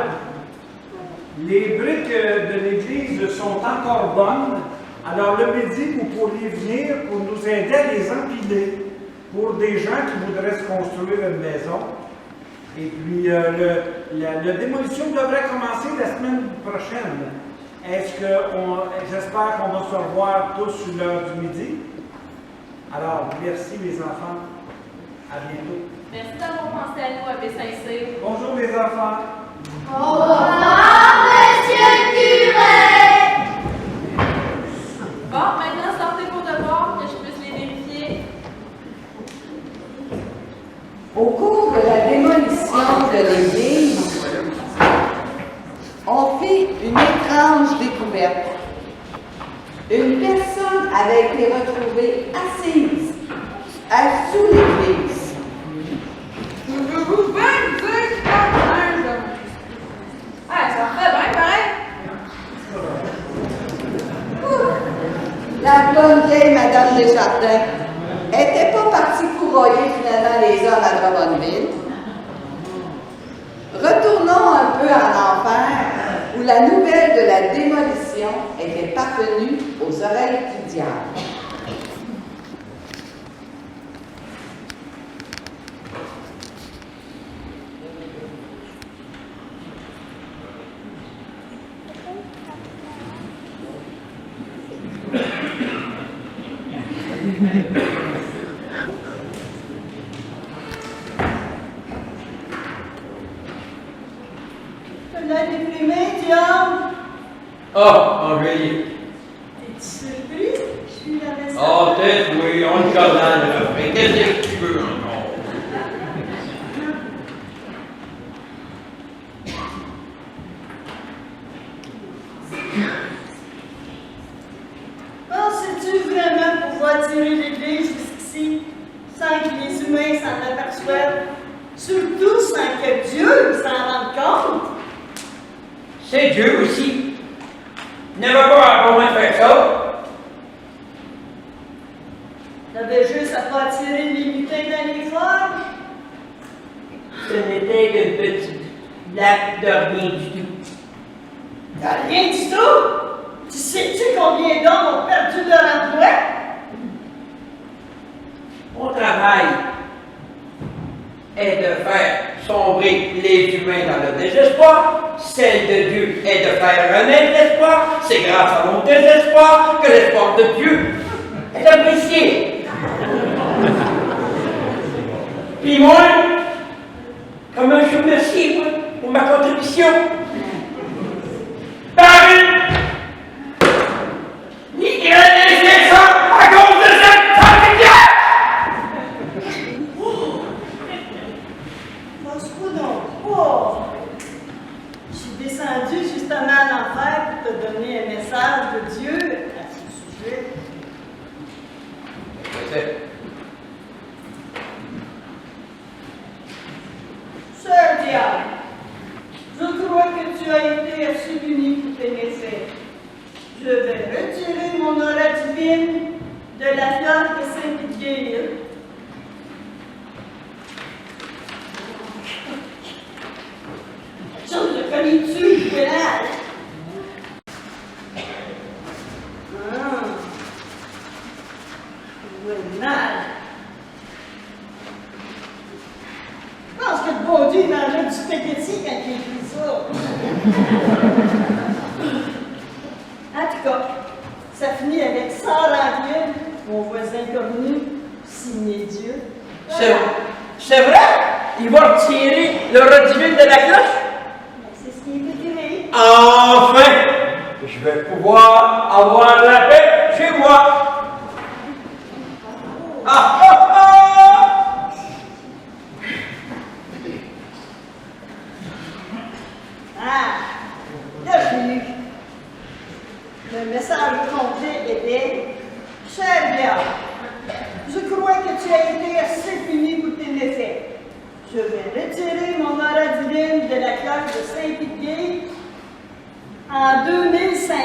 Les briques de l'église sont encore bonnes. Alors le midi, vous pourriez venir pour nous aider à les empiler pour des gens qui voudraient se construire une maison. Et puis, la démolition devrait commencer la semaine prochaine. J'espère qu'on va se revoir tous sur l'heure du midi. Alors, merci les enfants. À bientôt. Merci d'avoir pensé à nous, Abbé Saint-Cyr. Bonjour les enfants. Au revoir, monsieur le curé! Bon, maintenant, sortez vos devoirs, que je puisse les vérifier. Au cours de la démolition de l'église, on fit une étrange découverte. Une personne avait été retrouvée assise sous l'église. Pouvez-vous bien me dire qu'il y a un de... Ah, ça me fait bien pareil. La bonne vieille Madame Desjardins était pas partie couroyer finalement les hommes à Drummondville. Retournons un peu en enfer, où la nouvelle de la démolition était parvenue aux oreilles du diable. l'air déprimé, Diane? Ah, Angélique. Es-tu surpris? Je suis la message. Ah, peut-être, oui, on le connaît, le refrain. Qu'est-ce que tu veux encore? Penses-tu vraiment pouvoir tirer l'Église jusqu'ici sans que les humains s'en aperçoivent? Surtout sans que Dieu s'en rende compte? C'est Dieu aussi. Ne va pas pour moi faire ça. T'avais juste à pas tirer les lutins dans les forges? Ce n'était qu'une petite blague de rien du tout. De rien du tout? Tu sais-tu combien d'hommes ont perdu leur emploi? Mon travail est de faire sombrer les humains dans le désespoir. Celle de Dieu est de faire renaître l'espoir. C'est grâce à mon désespoir que l'espoir de Dieu est apprécié. Puis moi, comment je vous remercie, moi, pour ma contribution? Paris! Ni les gens à cause de cette famille! Pense-toi donc pas. Je suis descendu justement en enfer pour te donner un message de Dieu à ce sujet. Sœur Diane, je crois que tu as été assez puni pour tes méfaits. Je vais retirer mon aura divine de la fleur de Saint-Miguel. Chose de connais-tu, Gérald? Mal. Je pense que le bon Dieu mangeait du spaghetti quand il écrit ça. En tout cas, ça finit avec Sarah, mon voisin connu, signé Dieu. C'est vrai? Il va retirer le redivine de la cloche? C'est ce qui est écrit. Enfin! Je vais pouvoir avoir la paix chez moi. Ah, ah, ah! Là, j'ai eu. Le message complet était: Chère Diane, je crois que tu as été assez puni pour tes méfaits. Je vais retirer mon aura divine de la cloche de Saint-Piguet en 2050.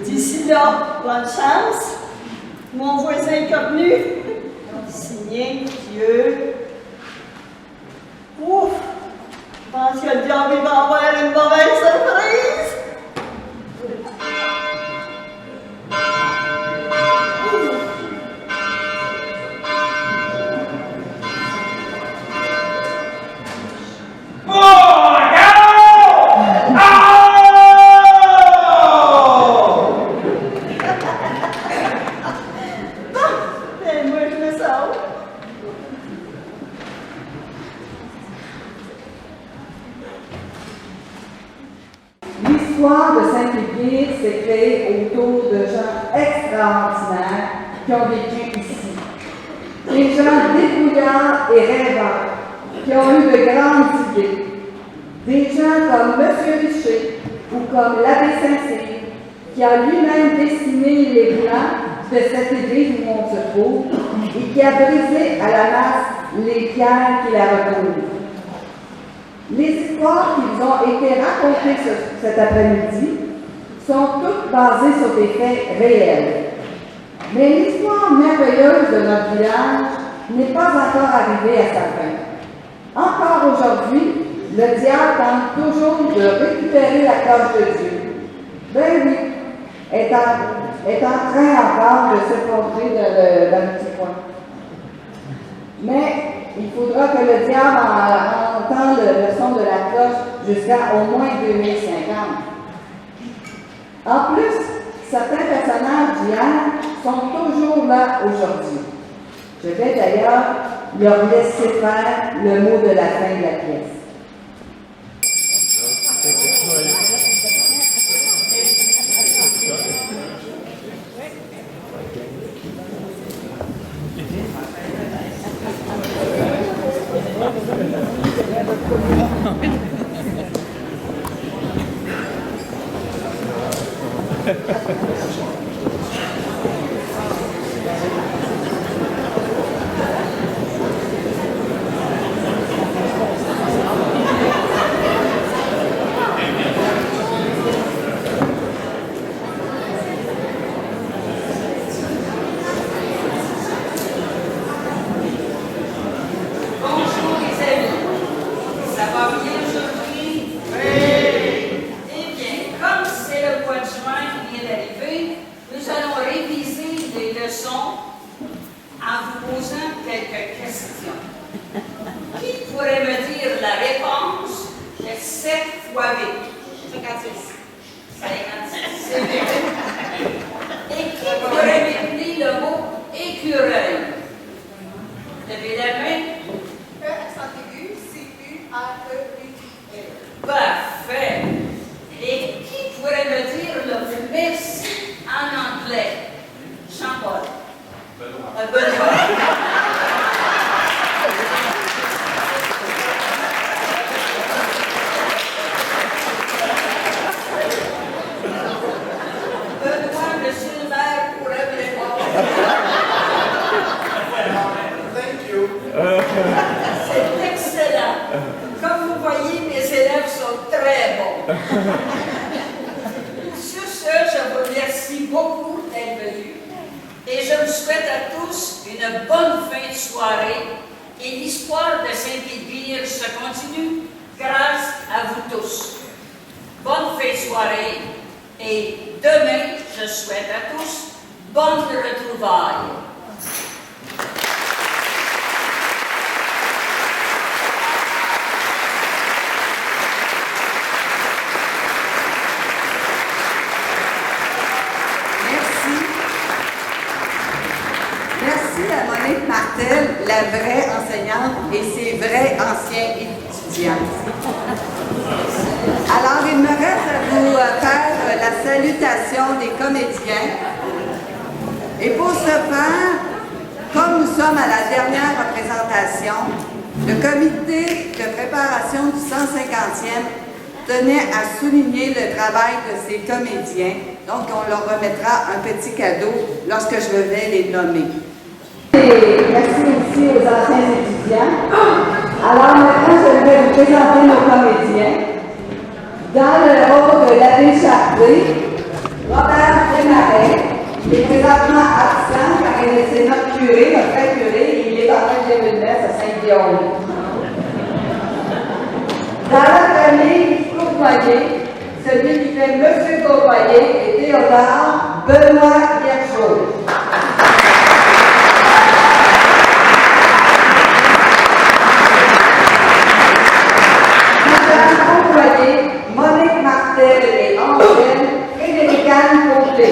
D'ici là, bonne chance. Mon voisin connu, signé Dieu. Ouf! Je pense que le diable va avoir une mauvaise surprise. L'histoire de Saint-Péguy s'est créée autour de gens extraordinaires qui ont vécu ici. Des gens débrouillards et rêveurs, qui ont eu de grandes idées. Des gens comme M. Richer ou comme l'abbé Saint-Cyr, qui a lui-même dessiné les plans de cette église où on se trouve et qui a brisé à la masse les pierres qui la recouvrent. Les histoires qui vous ont été racontées cet après-midi sont toutes basées sur des faits réels. Mais l'histoire merveilleuse de notre village n'est pas encore arrivée à sa fin. Encore aujourd'hui, le diable tente toujours de récupérer la cloche de Dieu. Ben oui, est en train encore de se forger dans le petit coin. Mais il faudra que le diable entende le son de la cloche jusqu'à au moins 2050. En plus, certains personnages d'hier sont toujours là aujourd'hui. Je vais d'ailleurs leur laisser faire le mot de la fin de la pièce. C'est excellent. Comme vous voyez, mes élèves sont très bons. Sur ce, je vous remercie beaucoup d'être venus et je vous souhaite à tous une bonne fin de soirée et l'histoire de Saint-Édwige se continue grâce à vous tous. Bonne fin de soirée et demain, je souhaite à tous bonne retrouvailles. Merci à Monique Martel, la vraie enseignante, et ses vrais anciens étudiants. Alors, il me reste à vous faire la salutation des comédiens. Et pour ce faire, comme nous sommes à la dernière représentation, le comité de préparation du 150e tenait à souligner le travail de ces comédiens. Donc, on leur remettra un petit cadeau lorsque je vais les nommer. Et merci aussi aux anciens étudiants. Alors maintenant, je vais vous présenter nos comédiens. Dans le rôle de l'abbé Charpé, Robert Desmarais, il est présentement absent car c'est notre curé, notre frère curé, il est en train de lever une messe à Saint-Guillaume. Dans la famille Courvoyer, celui qui fait M. Courvoyer est Théodore Benoît Viergeau. Monique Martel et Angèle Frédéricane Côté.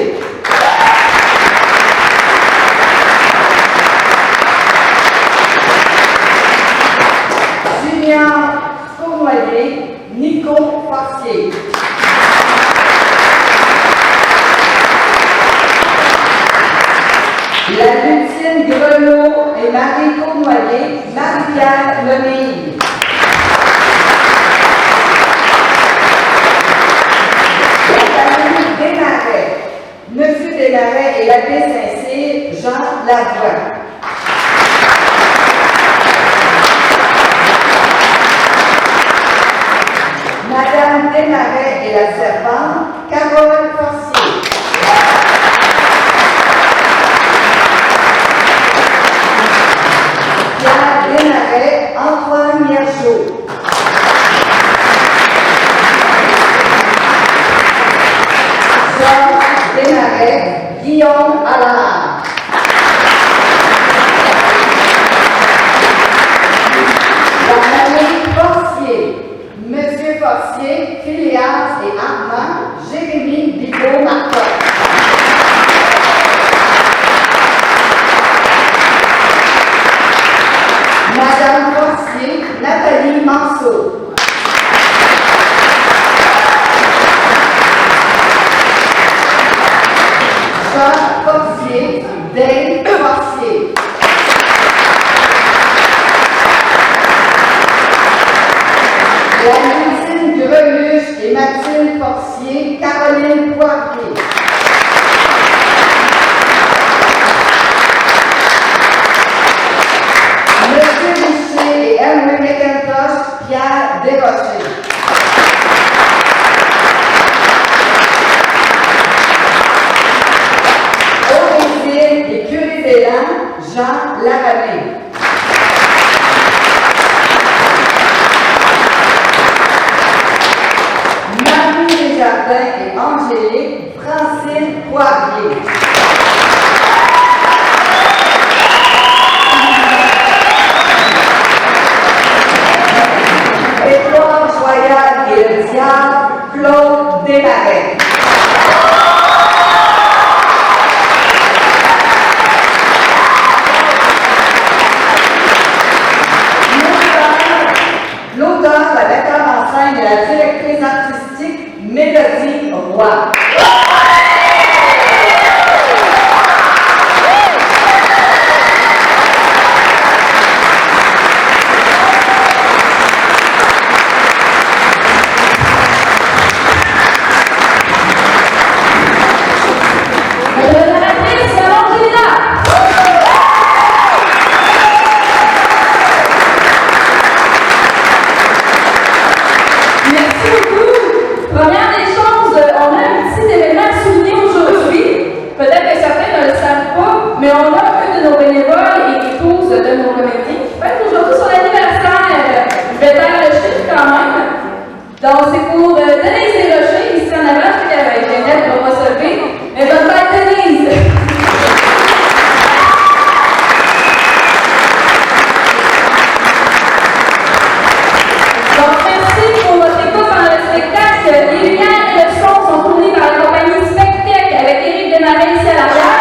Junior Cournoyer, Nico Forcier. La Lutine Grelot et Marie Cournoyer, Marie-Pierre Lemille. Monsieur Desmarais et l'abbé Saint-Cyr, Jean Lavoie. Madame Desmarais et la servante, Carole Forcier. Pierre Desmarais, Antoine Miergeau. Desmarais, Guillaume Allard. La famille Forcier, Monsieur Forcier, Phileas et Armand Madame Forcier, Nathalie Mansour. Jean Forcier, Dave Forcier. Valentine Greluche et Mathilde Forcier, Caroline Poirier. Monsieur Richer et Henry McIntosh, Pierre Desrochers. Au Brésil et curé d'élan, Jean Laramée. Marie Desjardins et Angélique, Francine Poirier. Étoile Joyal et le diable, Claude Desmarais. L'auteur, la metteur en scène et la directrice artistique, Mélodie Roy. Mais on a un de nos bénévoles et épouses de nos comédiens qui fêtent aujourd'hui son anniversaire. Je vais faire le chiffre quand même. Donc, c'est pour Denise Desrochers, ici en avant. Je sais qu'avec Jeannette, on va se lever. Mais bonne fête, Denise! Donc, merci pour votre écoute pendant le spectacle. Les lumières et le son sont tournés par la compagnie Spectec avec Éric Desmarais ici à l'arrière.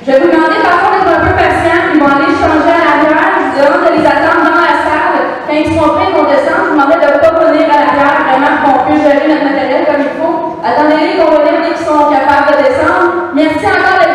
Je vais vous demander parfois d'être un peu patient. Ils vont aller changer à l'arrière. Je vous demande de les attendre dans la salle. Quand ils seront prêts, ils vont descendre. Je vous demande de ne pas venir à l'arrière, vraiment, pour qu'on puisse gérer notre matériel comme il faut. Attendez-les qu'on revienne dès qu'ils sont capables de descendre. Merci encore.